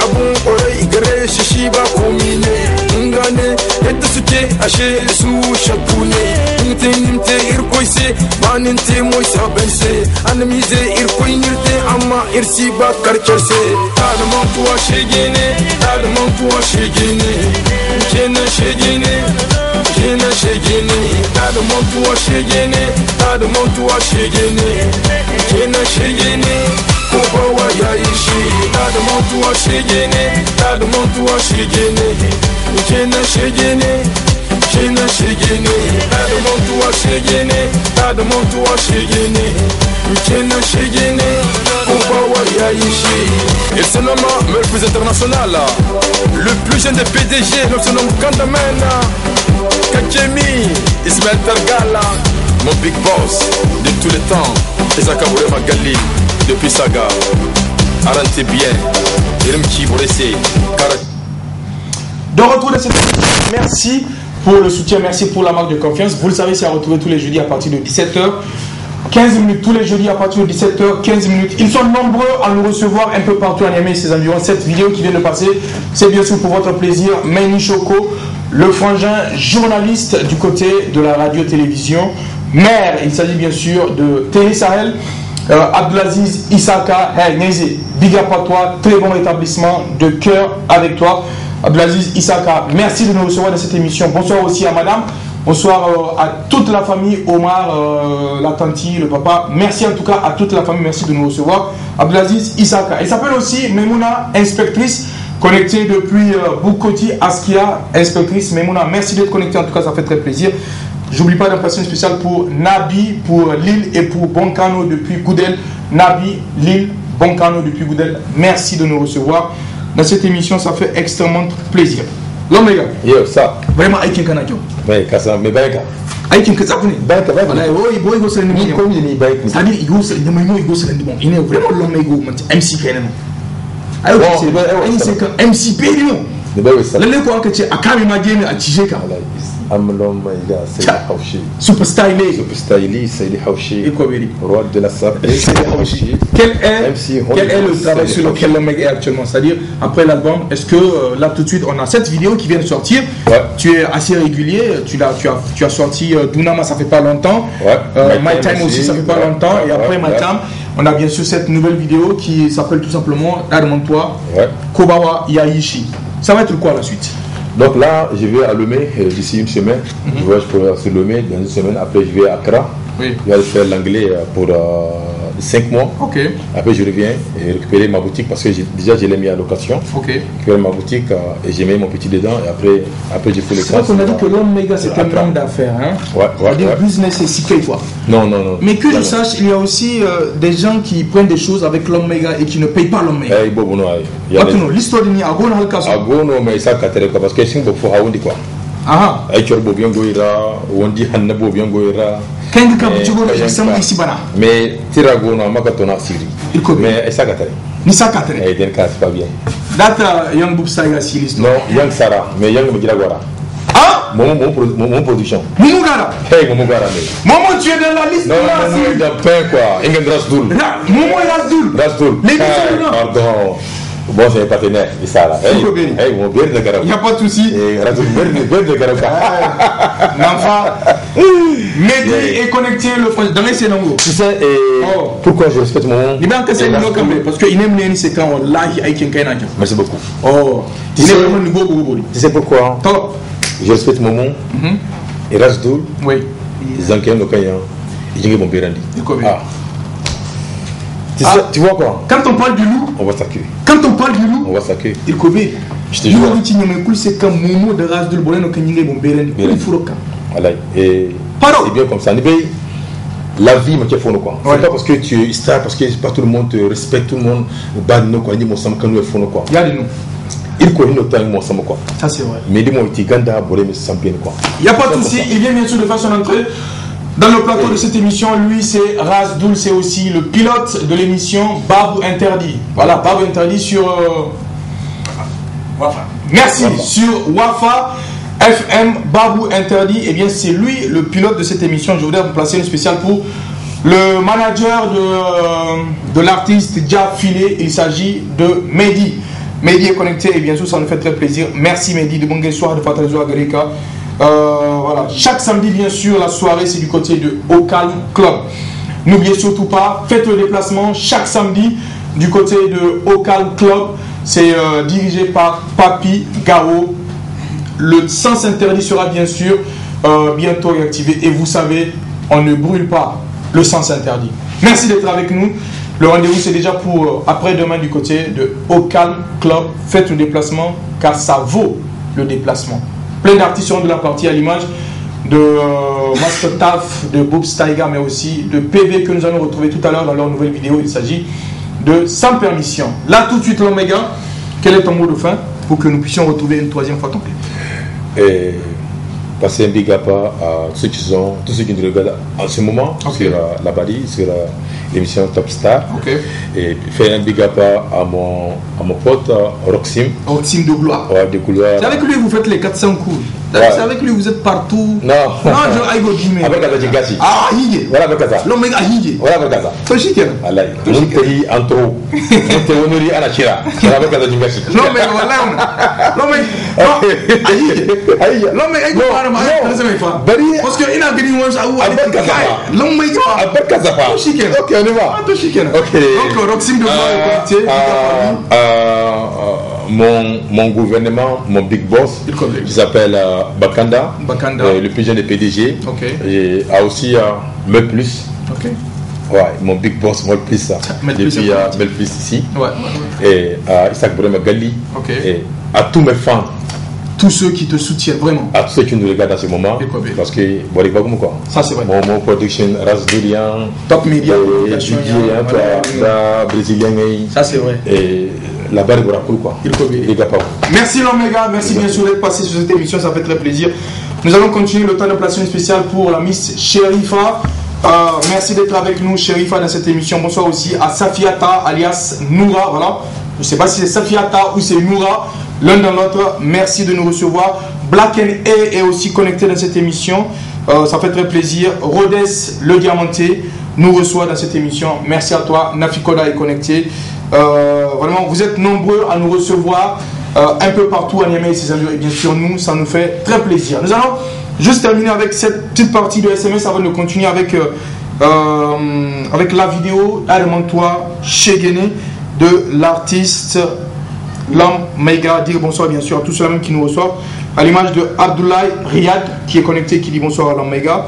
abun kwarai gare shi ba komi ne in gane yadda suke ashe su shakku ne nimte irkoi se ba ninte moi saben se anami ze irkoi nirte amma irsi ba karkar se da montua shegene da montua shegene jena shegene jena shegene da montua shegene da montua shegene jena shegene ko bawa yayi shi da montua shegene da montua shegene jena shegene jena shegene da montua shegene da montua shegene jena shegene ko bawa yayi shi. Il se nomme le plus international, le plus jeune des PDG, il se nomme Kandamen, Kachemi, Ismaël Tergala, mon big boss de tous les temps, Isaka Bouré Magali, depuis Saga, Arante bien, Irmki Bouressé, De retour de cette émission, merci pour le soutien, merci pour la marque de confiance. Vous le savez, c'est à retrouver tous les jeudis à partir de 17h. 15 minutes tous les jeudis à partir de 17h, 15 minutes. Ils sont nombreux à nous recevoir un peu partout en Niamey, ces environs. Cette vidéo qui vient de passer, c'est bien sûr pour votre plaisir. Maini Choko, le frangin journaliste du côté de la radio-télévision. Maire, il s'agit bien sûr de Télé Sahel. Abdelaziz Isaka, hey Nézé, big up à toi, très bon rétablissement de cœur avec toi. Abdelaziz Isaka, merci de nous recevoir dans cette émission. Bonsoir aussi à madame. Bonsoir à toute la famille, Omar, la tanti, le papa. Merci en tout cas à toute la famille, merci de nous recevoir. Abdelaziz Isaka. Elle s'appelle aussi Memouna, inspectrice, connectée depuis Boukoti, Askia, inspectrice Memouna. Merci d'être connectée, en tout cas ça fait très plaisir. J'oublie pas d'une personne spéciale pour Nabi, pour Lille et pour Bonkano depuis Goudel. Nabi, Lille, Bonkano depuis Goudel. Merci de nous recevoir dans cette émission, ça fait extrêmement plaisir. L'homme les gars. Yo, ça. Vraiment, Aikin Kanajo. Mais Kassa, mais Baïka. Aikin Kazakuni. Baïka, Baïka. Voilà, oui, boy, go c'est le Ni comme il est Baïka. c'est-à-dire, il go c'est le bon. Il est vraiment l'homme les gars. MC Kenan. Alors, c'est MC Pédion. Ne baïka ça. Le quoi que tu as quand même gagné à Tijeka. Amlom Maïga, c'est Haushi. Super stylé. Super stylé, c'est Haushi. Et quoi, Béli? Roi de la Sarre. C'est Haushi. Quel est le travail sur lequel l'homme est actuellement? C'est-à-dire, après l'album, est-ce que là tout de suite, on a cette vidéo qui vient de sortir. Ouais. Tu es assez régulier. Tu as sorti Dunama, ça fait pas longtemps. Ouais. My Time aussi, ça fait pas longtemps. Et après My Time, on a bien sûr cette nouvelle vidéo qui s'appelle tout simplement Armand-toi, Kobawa Yaishi. Ça va être quoi la suite? Donc là, je vais à Lomé d'ici une semaine. Je voyage pour Lomé. Dans une semaine, après, je vais à Accra. Oui. Je vais aller faire l'anglais pour 5 mois. Ok. Après, je reviens et récupérer ma boutique parce que déjà, je l'ai mis à location. Ok. Récupérer ma boutique et j'ai mis mon petit dedans. Et après j'ai fait les C'est vrai qu'on a dit que l'homme méga c'est un homme d'affaires. Hein? C'est-à-dire business et cycle quoi. Non. Mais que je sache, il y a aussi des gens qui prennent des choses avec l'homme méga et qui ne payent pas l'homme méga. L'histoire de Niagona Halkaso. Agono, mais ça, parce que c'est un peu fort à quoi. Ah. Aichor Bobian Goira, Wondi Hanna Bobian Goira. Quand tu veux que ici bana. Mais Tiragono, Makatona Siri. Mais ça Katari. Ni ça Katari. Et den casse pas bien. Data Young Boubsa Silis. Non, Young Sarah, mais Young Mugiragora. Ah mon production. Moumugara. Hey, Moumugara. Maman, tu es dans la liste. Non, il y a plein quoi. Ingen Rasdoul. Moumou Rasdoul. Les pardon. Bon, c'est un partenaire, c'est ça là. Hey, mon bien de Garab. Il n'y a pas de souci. Rasdoul, bien de Garab. L'enfant. Mehdi est connecté le français. Dans les Sénango. Tu sais, pourquoi je respecte mon. Il manque c'est le camé parce qu'il aime les c'est quand là il a écrit un Merci beaucoup. Oh, tu sais vraiment niveau bobo. Tu sais pourquoi? Top. Je respecte mon nom. Et Rasdoul. Oui. Zanken Okayan. Il y a mon Bérandi. Tu vois quoi? Quand on parle du loup, on va s'accueillir. Quand on parle du loup, on va s'accueillir. Il connaît. Je te jure. C'est comme Momo de race de Boleno qui n'y est bon Bérandi. Il faut le cas. Voilà. Et c'est bien comme ça. la vie, mais qu'il faut nous quoi. C'est pas parce que tu es star, parce que pas tout le monde te respecte, tout le monde bat nous quoi. Ni mon sam quand nous faut nous quoi. Regardez-nous. Il connaît notre temps mon sam quoi. Ça c'est vrai. Mais dis-moi, tu ganda bolé mais sam bien quoi. Il y a pas de souci. Il vient bien sûr de faire son entrée dans le plateau de cette émission. Lui c'est Razdoul, c'est aussi le pilote de l'émission Babou Interdit. Voilà, Babou Interdit sur Wafa. Merci sur Wafa. FM Babou Interdit, et bien c'est lui le pilote de cette émission. Je voudrais vous placer une spéciale pour le manager de l'artiste Dia Filé. Il s'agit de Mehdi. Mehdi est connecté et bien sûr ça nous fait très plaisir. Merci Mehdi, de bon soir de Fatalizo Agareka. Voilà. Chaque samedi bien sûr la soirée c'est du côté de Au Calme Club. N'oubliez surtout pas, faites le déplacement chaque samedi du côté de Au Calme Club. C'est dirigé par Papi Gao. Le sens interdit sera bien sûr bientôt réactivé. Et vous savez, on ne brûle pas le sens interdit. Merci d'être avec nous. Le rendez-vous, c'est déjà pour après-demain du côté de Au Calme Club. Faites le déplacement, car ça vaut le déplacement. Plein d'artistes seront de la partie à l'image de Master Taf, de Bob Staiga, mais aussi de PV que nous allons retrouver tout à l'heure dans leur nouvelle vidéo. Il s'agit de Sans Permission. Là, tout de suite, l'Oméga, quel est ton mot de fin pour que nous puissions retrouver une troisième fois ton clip? Et passer un big up à tous ceux qui nous regardent en ce moment sur la balise, sur l'émission Top Star. Et faire un big up à mon pote Roxim. Roxim de Gloire. Ouais, de Gloire. C'est avec lui que vous faites les 400 coups. Ouais. C'est avec lui que vous êtes partout. Non, je aille au avec la Djigasi. Ah, Hige. Voilà, avec ça. L'homme est à Hige. Voilà, avec ça. Toi, chicken. Allah, tout le pays en trop. T'es honoré à la Chira. Voilà, avec la Djigasi. Non, mais voilà. Non, mais. L'homme est parce qu'il a gagné un jour. L'homme est avec Kazafa. Chicken. Ok, on y va. Tout chicken. Ok. Donc, Roxim de Gloire mon gouvernement, mon big boss, qui s'appelle Bakanda, le plus jeune des PDG, et a aussi Mel Plus. Ouais, mon big boss, Mel Plus, depuis Mel Plus ici. Et Isaac Brema Gali. Et à tous mes fans. Tous ceux qui te soutiennent vraiment. À tous ceux qui nous regardent à ce moment. Parce que, voilà, pas comme quoi. Ça, c'est vrai. Mon production, Razdourian, Top Media, Brésilien. Ça, c'est vrai. Et la barre de la cool, quoi. Merci l'Oméga, merci bien sûr d'être passé sur cette émission, ça fait très plaisir. Nous allons continuer le temps de placer une spéciale pour la Miss Sherifa. Merci d'être avec nous, Sherifa, dans cette émission. Bonsoir aussi à Safiata, alias Noura. Voilà. Je ne sais pas si c'est Safiata ou c'est Noura. L'un dans l'autre, merci de nous recevoir. Black &A est aussi connecté dans cette émission. Ça fait très plaisir. Rhodes, le diamanté, nous reçoit dans cette émission. Merci à toi. Nafikoda est connecté. Vraiment, vous êtes nombreux à nous recevoir un peu partout à Niamey et ses environs. Et bien sûr, nous, ça nous fait très plaisir. Nous allons juste terminer avec cette petite partie de SMS avant de continuer avec la vidéo Armand-toi Chegene de l'artiste Lam Mega. Dire bonsoir bien sûr à tous ceux-là même qui nous reçoivent. À l'image de Abdoulaye Riyad qui est connecté, qui dit bonsoir à Lam Mega.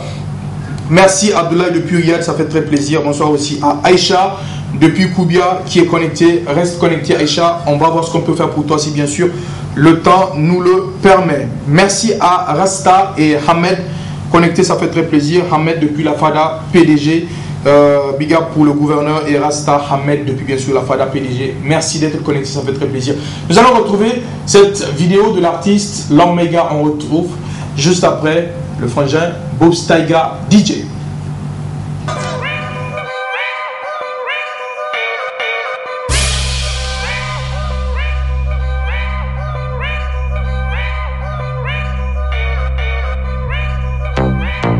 Merci Abdoulaye depuis Riyad, ça fait très plaisir. Bonsoir aussi à Aïcha depuis Koubia qui est connecté. Reste connecté Aïcha, on va voir ce qu'on peut faire pour toi si bien sûr le temps nous le permet. Merci à Rasta et Hamed connecté, ça fait très plaisir. Hamed depuis la FADA PDG. Big up pour le gouverneur et Rasta Hamed depuis bien sûr la FADA PDG. Merci d'être connecté, ça fait très plaisir. Nous allons retrouver cette vidéo de l'artiste L'Omega. On retrouve juste après le frangin Bob Staiga DJ.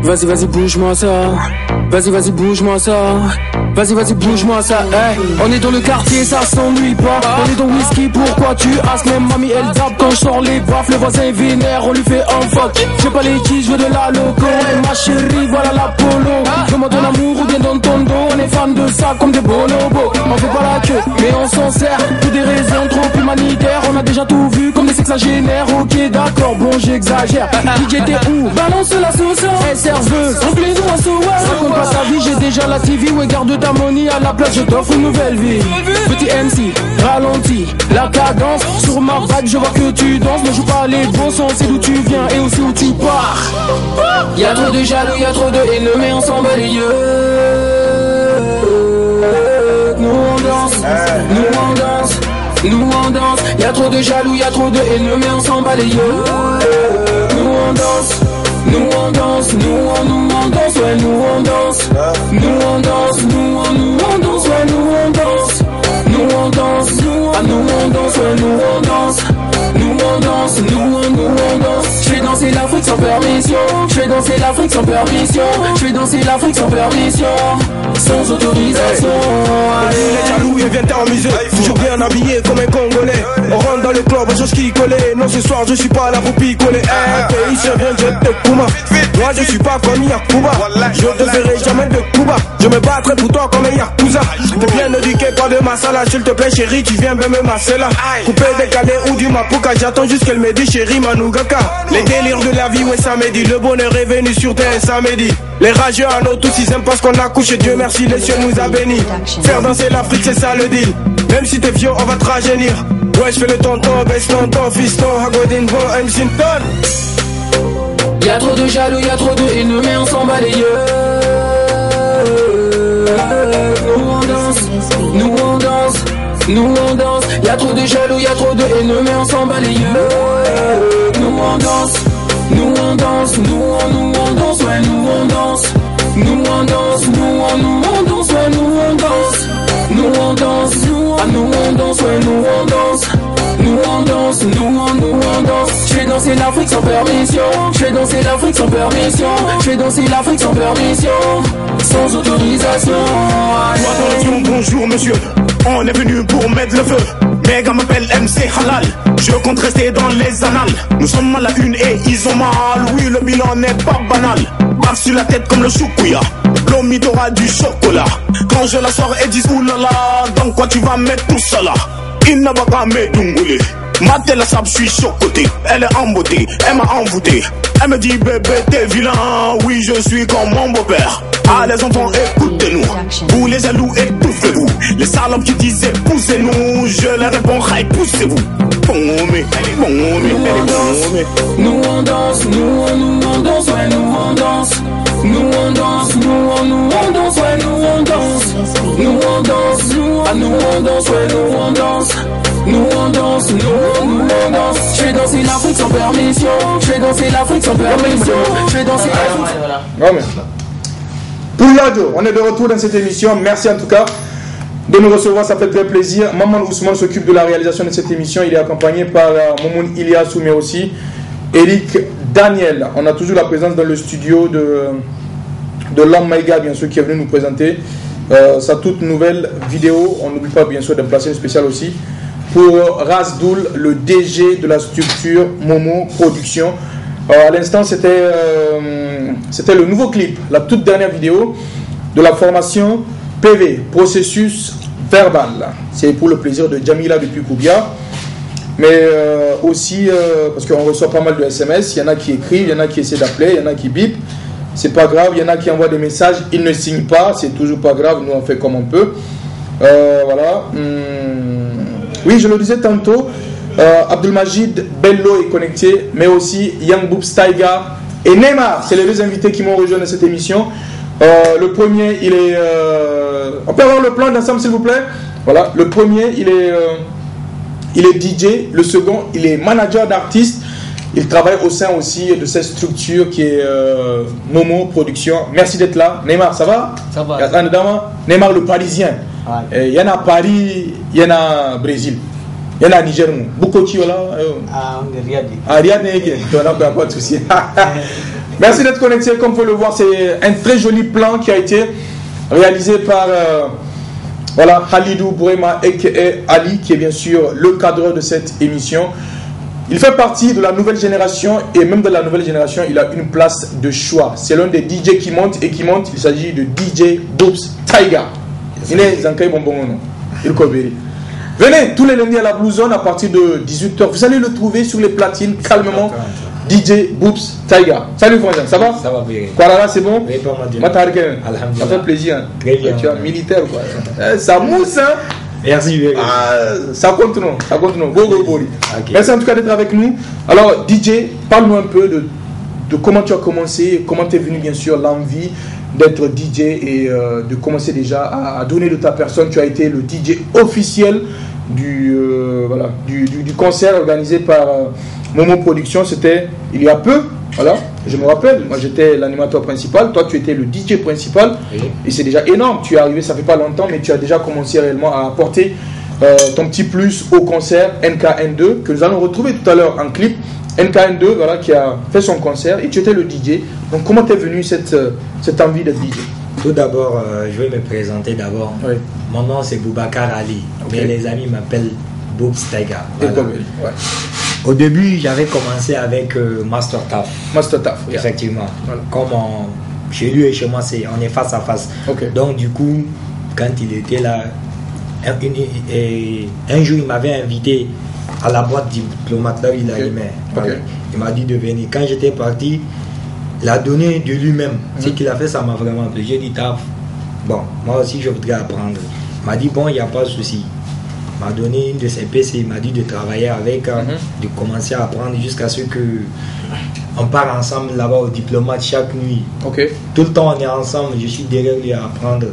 Vas-y, vas-y, bouge-moi ça. Vas-y, vas-y, bouge-moi ça. Vas-y, vas-y, bouge-moi ça. Hey, on est dans le quartier, ça s'ennuie pas. On est dans whisky, pourquoi tu as même mamie, elle tape quand je sors les baffes. Le voisin est vénère, on lui fait un fuck. J'ai pas les keys, je veux de la loco. Et ma chérie, voilà la polo. Demande ton amour ou bien dans ton dos. On est fan de ça comme des bonobos. On fait pas la queue, mais on s'en sert. Pour des raisons trop humanitaires. On a déjà tout vu comme des sexagénaires. Ok, d'accord, bon, j'exagère. DJ, t'es où? Balance la sauce. Serveuse, remplis-nous un sourire. Raconte pas ta vie, j'ai déjà la TV. Ouais, garde ta money à la place, je t'offre une nouvelle vie. Petit MC, ralentis la cadence. Sur ma vague, je vois que tu danses. Ne joue pas les bons sens, c'est d'où tu viens et aussi où tu pars. Y'a trop de jaloux, y'a trop de haine, mais on s'en bat les yeux. Nous on danse, nous on danse, nous on danse. Y'a trop de jaloux, y'a trop de haine, mais on s'en bat les yeux. Nous on danse, nous on danse, nous on danse, ouais nous on danse. Nous on danse, nous on danse, ouais nous on danse. Nous on danse, nous on danse, ouais nous on danse. Nous on danse, nous on danse. Je fais danser l'Afrique sans permission. Je fais danser l'Afrique sans permission. Je fais danser l'Afrique sans permission. Sans autorisation. Les jaloux ils viennent t'amuser. Toujours bien habillé comme un Congolais. On rentre dans le club, on chose qui collait. Non ce soir je suis pas là pour picoler. Pays se vient je te Kuma. Moi je suis pas comme Yakuba. Je te ferai jamais de Cuba. Je me battrai pour toi comme un Yakuza. T'es bien éduqué, pas de masala. S'il te plaît chérie, tu viens bien me masser là. Coupé, décalé ou du mapuka. J'attends juste qu'elle me dise chérie Manugaka. Les délires de la vie ouais ça me dit. Le bonheur est venu sur terre samedi. Les rageux à nos tous ils aiment pas ce qu'on a couché. Dieu merci les cieux nous a bénis. Faire danser l'Afrique c'est ça le deal. Même si t'es vieux on va te rajeunir. Ouais je fais le tonton, baisse tonton, fiston, Hagodin, bon, Msinton. Y'a trop de jaloux, y'a trop de haine, mais on s'en bat les yeux. Nous on danse, nous on danse, nous on danse. Y'a trop de jaloux, y'a trop de haine, mais on s'en bat les yeux. Nous on danse, nous on danse, nous on danse, ouais nous on danse. Nous on danse, nous on danse, ouais nous on danse. Nous on danse, nous on danse, ouais nous on danse. Nous on danse, nous on danse. Je fais danser l'Afrique sans permission. Je fais danser l'Afrique sans permission. Je fais danser l'Afrique sans permission. Sans autorisation. Attention, bonjour monsieur. On est venu pour mettre le feu. Mes gars m'appellent MC Halal. Je compte rester dans les annales. Nous sommes à la une et ils ont mal. Oui, le bilan n'est pas banal. Baf sur la tête comme le choukouya. L'omid aura du chocolat. Quand je la sors, et disent oulala. Dans quoi tu vas mettre tout cela? Il n'a pas qu'à me dungoulé. Maté la sable, je suis chocoté. Elle est en beauté, elle m'a envoûté. Elle me dit bébé t'es vilain. Oui je suis comme mon beau-père. Ah les enfants écoutez-nous. Vous les jaloux étouffez-vous. Les salopes qui disent poussez-nous. Je leur réponds hey poussez-vous. Nous on danse, nous on danse, ouais nous on danse. Nous on danse, nous on danse, ouais nous on danse. Nous on danse, nous on danse, ouais nous on danse. Nous on danse, nous on danse. Je fais danser l'Afrique sans permission. Je fais danser l'Afrique sans permission. Je fais danser l'Afrique. Pouliado, on est de retour dans cette émission. Merci en tout cas de nous recevoir, ça fait très plaisir. Maman Ousmane s'occupe de la réalisation de cette émission. Il est accompagné par Momoun Iliassou, mais aussi Eric Daniel. On a toujours la présence dans le studio de Lam Maïga, bien sûr, qui est venu nous présenter sa toute nouvelle vidéo. On n'oublie pas, bien sûr, de placer une spéciale aussi pour Razdoul, le DG de la structure Momo Production. À l'instant, c'était le nouveau clip, la toute dernière vidéo de la formation PV, processus verbal. C'est pour le plaisir de Jamila depuis Koubia. Mais aussi, parce qu'on reçoit pas mal de SMS, il y en a qui écrivent, il y en a qui essaient d'appeler, il y en a qui bipent. C'est pas grave, il y en a qui envoient des messages, ils ne signent pas, c'est toujours pas grave, nous on fait comme on peut. Voilà. Oui, je le disais tantôt, Abdelmajid Bello est connecté, mais aussi Young Boobs Taiga et Neymar. C'est les deux invités qui m'ont rejoint dans cette émission. Le premier, il est... on peut avoir le plan d'ensemble s'il vous plaît. Voilà, le premier, il est DJ. Le second, il est manager d'artistes. Il travaille au sein aussi de cette structure qui est Momo Production. Merci d'être là. Neymar, ça va? Ça va. Neymar le Parisien. Il y en a Paris, il y en a Brésil. Il y en a Niger. Beaucoup de là. On est Riyad. Riyad, pas de souci. Merci d'être connecté. Comme vous pouvez le voir, c'est un très joli plan qui a été réalisé par voilà, Khalidou Bourema et Ali, qui est bien sûr le cadreur de cette émission. Il fait partie de la nouvelle génération et même de la nouvelle génération, il a une place de choix. C'est l'un des DJ qui monte et qui monte. Il s'agit de DJ Boobs Taiga. Venez tous les lundis à la Blue Zone à partir de 18h. Vous allez le trouver sur les platines calmement. DJ Boobs Taiga. Salut François, ça va? Ça va bien. Kuala, c'est bon? Oui, pas mal. Ça fait plaisir. Hein? Très bien. Tu es militaire quoi. Ça mousse hein? Merci. Ça compte non, ça compte non. Okay. Merci en tout cas d'être avec nous. Alors DJ, parle-nous un peu de comment tu as commencé, comment t'es venu bien sûr l'envie d'être DJ et de commencer déjà à donner de ta personne. Tu as été le DJ officiel du concert organisé par Momo Production. C'était il y a peu. Voilà, je me rappelle, moi j'étais l'animateur principal, toi tu étais le DJ principal, et c'est déjà énorme. Tu es arrivé, ça fait pas longtemps, mais tu as déjà commencé réellement à apporter ton petit plus au concert NKN2 que nous allons retrouver tout à l'heure en clip. NKN2, voilà, qui a fait son concert et tu étais le DJ. Donc comment t'es venu cette envie d'être DJ? Tout d'abord, je vais me présenter d'abord. Oui. Mon nom c'est Boubacar Ali, mais les amis m'appellent Boobs Tiger. Voilà. Au début, j'avais commencé avec Master Taf. Master Taf, oui. Effectivement. Voilà. Comme chez lui et chez moi, on est face à face. Donc du coup, quand il était là, un jour il m'avait invité à la boîte diplomate là où il allumait. Voilà. Il m'a dit de venir. Quand j'étais parti, il a donné de lui-même. Ce qu'il a fait, ça m'a vraiment plu. J'ai dit Taf, bon, moi aussi je voudrais apprendre. Il m'a dit bon, il n'y a pas de souci. Il m'a donné une de ses PC, il m'a dit de travailler avec, de commencer à apprendre jusqu'à ce que on part ensemble là-bas au diplomate chaque nuit. Tout le temps on est ensemble, je suis derrière lui à apprendre.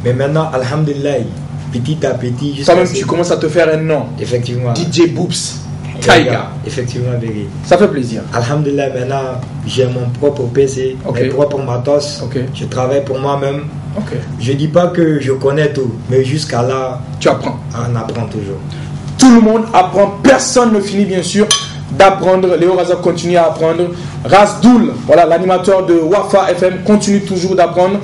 Mais maintenant, alhamdulillah, petit à petit. Ça même tu commences à te faire un nom. Effectivement. DJ Boobs Tiger. Effectivement, Béry. Ça fait plaisir. Alhamdulillah, maintenant j'ai mon propre PC, mes propres matos. Je travaille pour moi-même. Je dis pas que je connais tout, mais jusqu'à là, tu apprends. On apprend toujours. Tout le monde apprend, personne ne finit bien sûr d'apprendre. Léo Razak continue à apprendre. Razdoul, voilà, l'animateur de Wafa FM, continue toujours d'apprendre.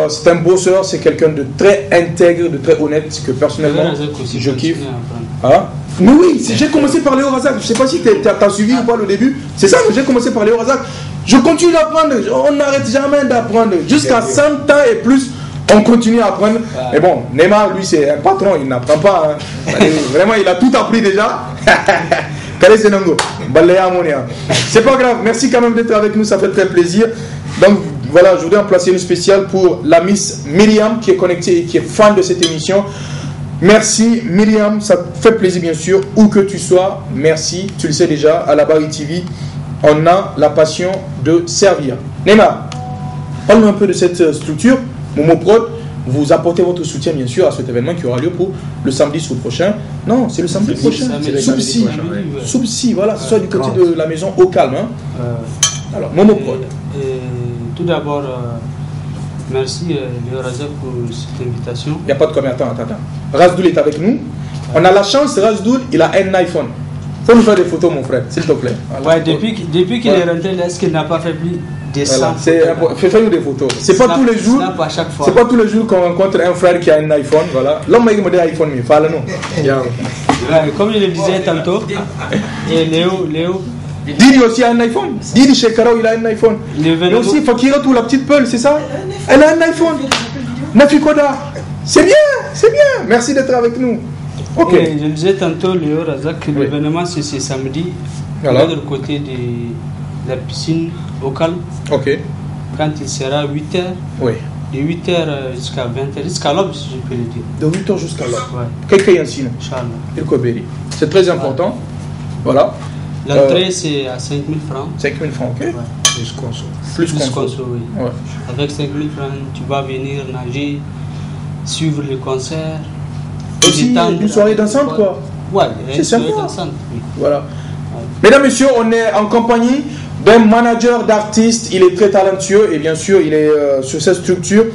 C'est un bosseur, c'est quelqu'un de très intègre, de très honnête, que personnellement je kiffe. Mais oui, j'ai commencé par Léo Razak. Je sais pas si tu as suivi ou pas le début. C'est ça, j'ai commencé par Léo Razak. Je continue d'apprendre, on n'arrête jamais d'apprendre. Jusqu'à 100 ans et plus, on continue à apprendre. Mais bon, Neymar, lui, c'est un patron, il n'apprend pas. Vraiment, il a tout appris déjà. C'est pas grave, merci quand même d'être avec nous, ça fait très plaisir. Donc voilà, je voudrais en placer une spéciale pour la Miss Myriam qui est connectée et qui est fan de cette émission. Merci Myriam, ça fait plaisir bien sûr, où que tu sois. Merci, tu le sais déjà, à la Bari TV, on a la passion de servir. Neymar, parle-nous un peu de cette structure, Momo Prod. Vous apportez votre soutien bien sûr à cet événement qui aura lieu pour le samedi sous prochain. Non, c'est le samedi prochain. Soupsi, voilà, ce soit du côté de la maison au calme. Alors, Momo Prod. Tout d'abord, merci Léo Razak pour cette invitation. Il n'y a pas de commerçant, attends. Razdoul est avec nous. On a la chance, Razdoul, il a un iPhone. Faut nous faire des photos, mon frère, s'il te plaît. Ouais, depuis qu'il est rentré, est-ce qu'il n'a pas fait plus de 100 Fais-nous des photos. C'est pas tous les jours. C'est pas tous les jours qu'on rencontre un frère qui a un iPhone, voilà. L'homme il me dit iPhone, mais parle-nous. Comme je le disais tantôt, et Léo. Didi aussi a un iPhone. Didi chez Karo, il a un iPhone. Mais aussi Fakira, la petite Pearl, c'est ça? Elle a un iPhone. Nafi Koda. C'est bien. Merci d'être avec nous. Ok. Je le disais tantôt, Léo Razak, que l'événement c'est samedi, de l'autre côté de la piscine au calme. Ok. Quand il sera 8h. Oui. De 8h jusqu'à 20h, jusqu'à l'aube, si je peux le dire. De 8h jusqu'à l'aube. Quelqu'un y a sinon. Inch'Allah. C'est très important. Voilà. L'entrée c'est à 5 000 francs. 5 000 francs, ok. Plus conso, oui. Ouais. Avec 5 000 francs, tu vas venir nager, suivre le concert. Aussi une soirée dansante, quoi. Ouais, c'est sympa. Dansante, oui. Voilà. Ouais. Mesdames, messieurs, on est en compagnie d'un manager d'artistes. Il est très talentueux et bien sûr, il est sur cette structure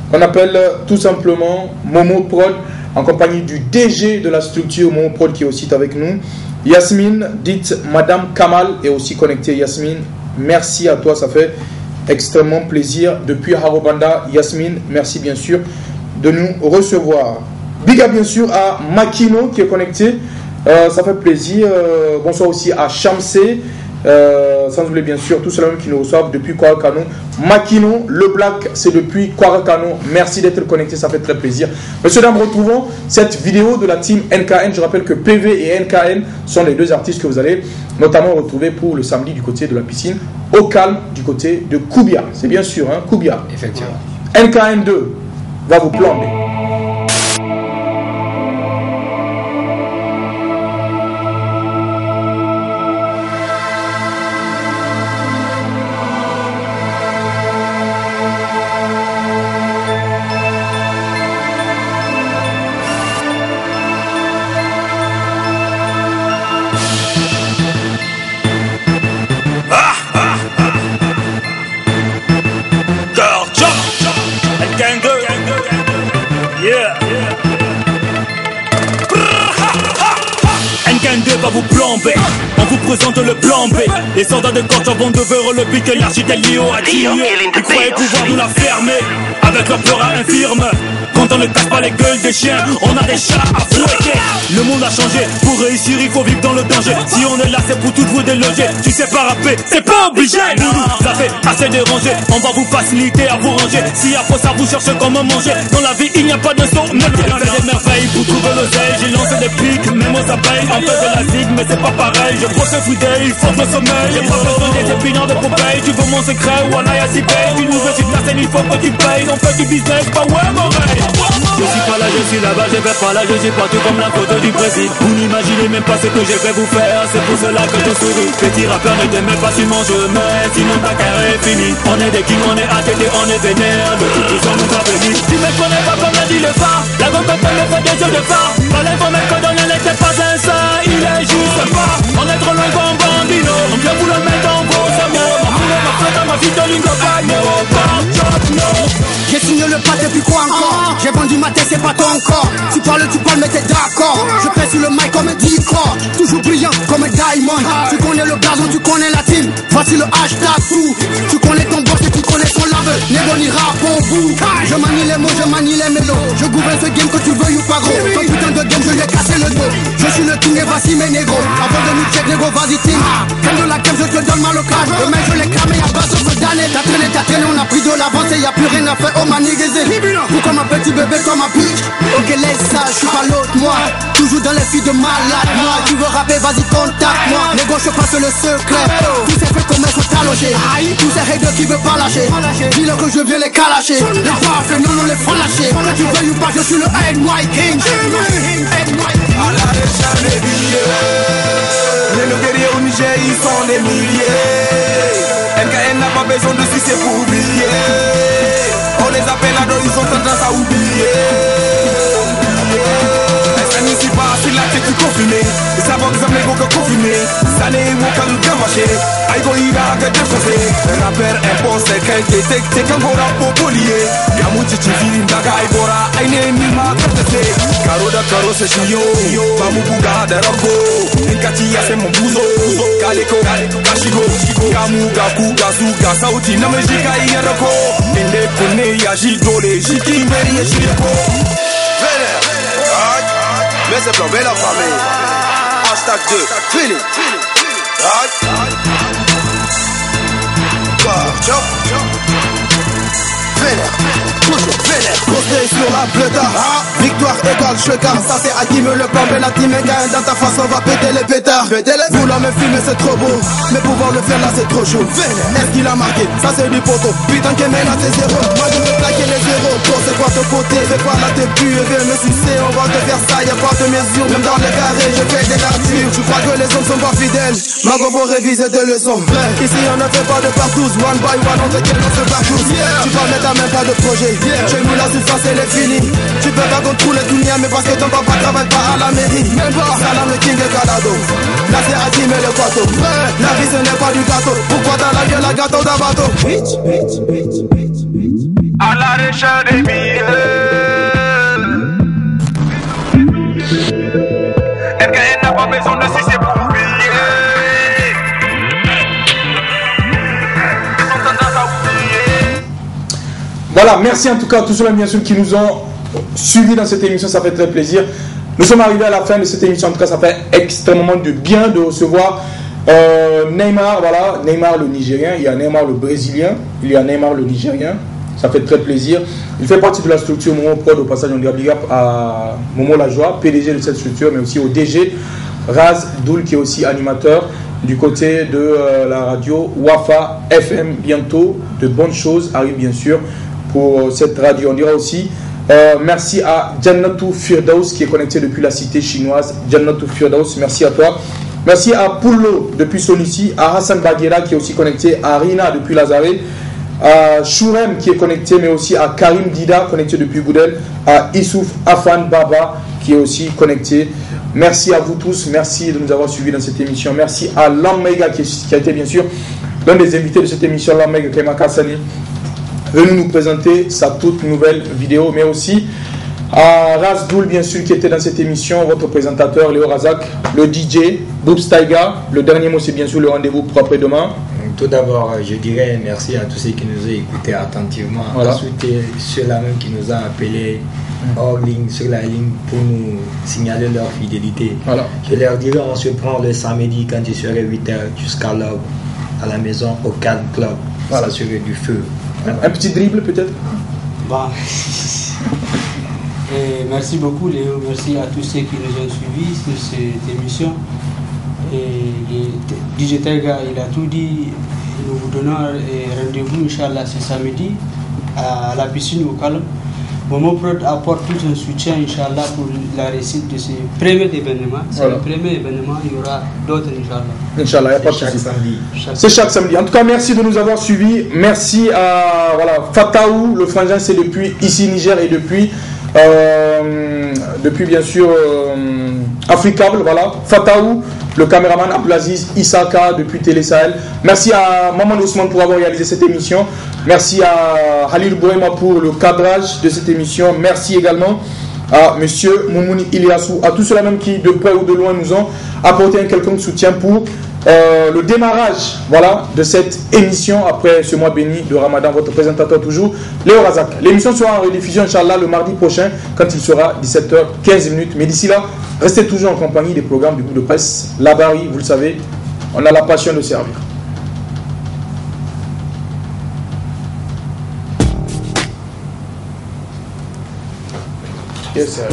qu'on appelle tout simplement Momo Prod, en compagnie du DG de la structure Momo Prod qui est aussi avec nous. Yasmine, dite Madame Kamal, est aussi connectée. Yasmine, merci à toi, ça fait extrêmement plaisir. Depuis Harobanda, Yasmine, merci bien sûr de nous recevoir. Big up bien sûr à Makino qui est connecté, ça fait plaisir. Bonsoir aussi à Chamsé, sans oublier bien sûr tous ceux qui nous reçoivent depuis Kwarakano. Makino, le Black, c'est depuis Kwarakano. Merci d'être connecté, ça fait très plaisir. Messieurs, dames, retrouvons cette vidéo de la team NKN. Je rappelle que PV et NKN sont les deux artistes que vous allez notamment retrouver pour le samedi du côté de la piscine, au calme du côté de Koubia. C'est bien sûr, hein, Koubia. Effectivement. NKN 2 va vous plomber. N-Gang va vous plomber. On vous présente le plan B. Les soldats de Corcha vont devenir le pic. L'architecte Lio a tué. Ils croyaient pouvoir nous la fermer avec leur peur infirme. Quand on ne cache pas les gueules des chiens, on a des chats à fouetter. Le monde a changé, pour réussir il faut vivre dans le danger. Si on est là c'est pour toutes vous déloger. Tu sais pas rapper, c'est pas obligé. Ça fait assez dérangé, on va vous faciliter à vous ranger. Si après ça vous cherchez comment manger, dans la vie il n'y a pas de saut. Même si on fait des merveilles pour trouver l'oseille. J'ai lancé des pics, même aux abeilles. On fait de la zig mais c'est pas pareil. Je brosse le foudet, il faut le sommeil. J'ai pas besoin des épinards de Popeye. Tu veux mon secret, voilà y'a si belle. Tu nous veux sur la scène, il faut que tu payes. On fait du business, pas ouais m'oreille. Je suis pas là, je suis là-bas, je vais pas là, je suis partout comme la photo du Brésil. Vous n'imaginez même pas ce que je vais vous faire, c'est pour cela que je souris. Petit rappeur, ne t'aimez pas, sinon je mets, sinon ta carrière est finie. On est des kings, on est ATT, on est vénère, le tout tout nous a béni. Tu me connais pas comme l'a dit le phare, la gomme me fait des yeux de phare. Pas l'informé que dans n'était pas un ça, il est juste pas. On est trop loin comme Bambino, on vient vous le mettre en gros, c'est mieux. Ma poule, ma flotte, ma fille de lingo, pas j'ai signé le pas depuis quoi encore? J'ai vendu ma tête, c'est pas ton corps. Tu parles, mais t'es d'accord. Je pèse sur le mic comme un D-Core. Toujours brillant comme un diamond. Tu connais le gazon, tu connais la team. Voici le hashtag fou. Tu connais ton boss et tu connais son lave. Négo ni rap au bout. Je manie les mots, je manie les mélos. Je gouverne ce game que tu veux ou pas gros. Ton putain de game, je lui ai cassé le dos. Je suis le king et voici mes négros. Avant de nous check, négo, vas-y team. Comme de la game, je te donne mal au cage. Le mec, je l'ai cramé à base de ce damné. T'as traîné, on a pris de l'avance et y'a plus rien à faire. Oh ma négésé. Vous comme un petit bébé, comme un bitch. Ok, laisse ça, je suis pas l'autre, moi. Toujours dans les filles de malade, moi. Tu veux rapper, vas-y, contacte-moi. Les gauches, je passe le secret. Tous ces faits comme sont talogés. Tous ces haters qui veulent pas lâcher. Dis-leur que je viens les calacher. Les parfaits, non, les font lâcher. Que tu veuilles ou pas, je suis le NY King. À la recherche des billets. Les guerriers au Niger, ils sont des milliers. NKN n'a pas besoin de succès pour oublier. On les appelle à dos, ils ont tendance à oublier. Ça n'ici pas, c'est là que tu confirmé. Ça va que ça me que confirmé. Ça n'est pas qu'à nous gamacher. Aïgo ira que défoncer. Un rappeur imposte, quelqu'un t'es qu'un gros rap polier. Yamouchi Chifiri, Daga Aïgora, Aïne Nima, Katete. Caro da Caro, c'est Chigno. Mamouga de Rogo. Nkatia, c'est mon bouzo. Kaleko, Kashigo. Kamuga, Kuga, Zuga, Sauti, Namejika, Yaroko. Inde Kone, Yajidole, Jiki, Meri, Shireko. Mais c'est plombé la famille. Hashtag 2, fini. Posté sur la bleuta, victoire égale cheka. Ça c'est acquis, me le plan, mais la team est gagne. Dans ta face on va péter les pétards. Vouloir me filmer c'est trop beau, mais pouvoir le faire là c'est trop chaud. Est-ce qu'il a marqué? Ça c'est du poteau. Putain que mais là c'est zéro. Moi je veux plaquer les zéros. Pour c'est quoi ton côté? Fais pas la tête pure, viens me sucer. On va te faire ça, y'a pas de mesure. Même dans les carrés je fais des natures. Tu crois que les hommes sont pas fidèles? Ma go pour réviser des leçons. Ici on ne fait pas de partous. One by one on te quête on se partous. Tu vas mettre à même pas de projet. Chez nous la surface elle est finie. Tu peux pas contrôler tout lien, mais parce que ton papa travaille pas à la mairie. Même pas Salam le king et Calado. Là c'est Hakim et le Quato. La vie ce n'est pas du gâteau. Pourquoi t'as la gueule la gâteau d'un bateau? À la recherche des billets. NKN n'a pas besoin de succès pour oublier. Ils sont tendance à oublier. Voilà, merci en tout cas à tous ceux-là bien sûr qui nous ont suivis dans cette émission, ça fait très plaisir. Nous sommes arrivés à la fin de cette émission, en tout cas ça fait extrêmement de bien de recevoir Neymar, voilà, Neymar le Nigérien, il y a Neymar le Brésilien, il y a Neymar le Nigérien, ça fait très plaisir. Il fait partie de la structure Momo Prod, au passage on dit big up à Momo Lajoie, PDG de cette structure, mais aussi au DG Raz Doul qui est aussi animateur du côté de la radio Wafa FM. Bientôt de bonnes choses arrivent bien sûr pour cette radio. On dira aussi merci à Jannatou Firdaus qui est connecté depuis la cité chinoise. Jannatou Firdaus, merci à toi. Merci à Poullo depuis Sonissi, à Hassan Baghera qui est aussi connecté, à Rina depuis Lazare, à Chourem qui est connecté, mais aussi à Karim Dida connecté depuis Goudel, à Issouf Afan Baba qui est aussi connecté. Merci à vous tous, merci de nous avoir suivis dans cette émission. Merci à Lamega qui a été bien sûr l'un des invités de cette émission, Lamega Kema Kassani, venu nous présenter sa toute nouvelle vidéo, mais aussi à Razdoul bien sûr qui était dans cette émission, votre présentateur Léo Razak, le DJ Boobs Taiga. Le dernier mot c'est bien sûr le rendez-vous pour après-demain. Tout d'abord, je dirais merci à tous ceux qui nous ont écoutés attentivement, voilà. Ensuite, ceux-là même qui nous ont appelés hors ligne, sur la ligne pour nous signaler leur fidélité. Voilà. Je leur dirais, on se prend le samedi quand il serait 8h jusqu'à l'aube à la maison au Calme Club. Voilà. Ça serait du feu. Voilà. Un petit dribble peut-être. Bon. Et merci beaucoup Léo, merci à tous ceux qui nous ont suivis sur cette émission. Et DJ Taiga, il a tout dit. Nous vous donnons rendez-vous, Inch'Allah, ce samedi à la piscine au Calme. Momo Prod apporte tout un soutien, Inch'Allah, pour la réussite de ce premier événement. C'est voilà. Le premier événement, il y aura d'autres, Inch'Allah. Inch'Allah, il n'y a pas de souci. C'est chaque samedi. En tout cas, merci de nous avoir suivis. Merci à Fataou, le frangin, c'est depuis ici, Niger, et depuis bien sûr Africable, voilà. Fataou, le caméraman Abdelaziz Isaka depuis Télé Sahel. Merci à Maman Ousmane pour avoir réalisé cette émission. Merci à Halil Bohema pour le cadrage de cette émission. Merci également à Monsieur Moumouni Iliassou, à tous ceux-là même qui de près ou de loin nous ont apporté un quelconque soutien pour le démarrage de cette émission après ce mois béni de Ramadan. Votre présentateur toujours, Léo Razak. L'émission sera en rediffusion, Inch'Allah, le mardi prochain quand il sera 17h15. Mais d'ici là, restez toujours en compagnie des programmes du groupe de presse Labari. Vous le savez, on a la passion de servir. Yes, sir.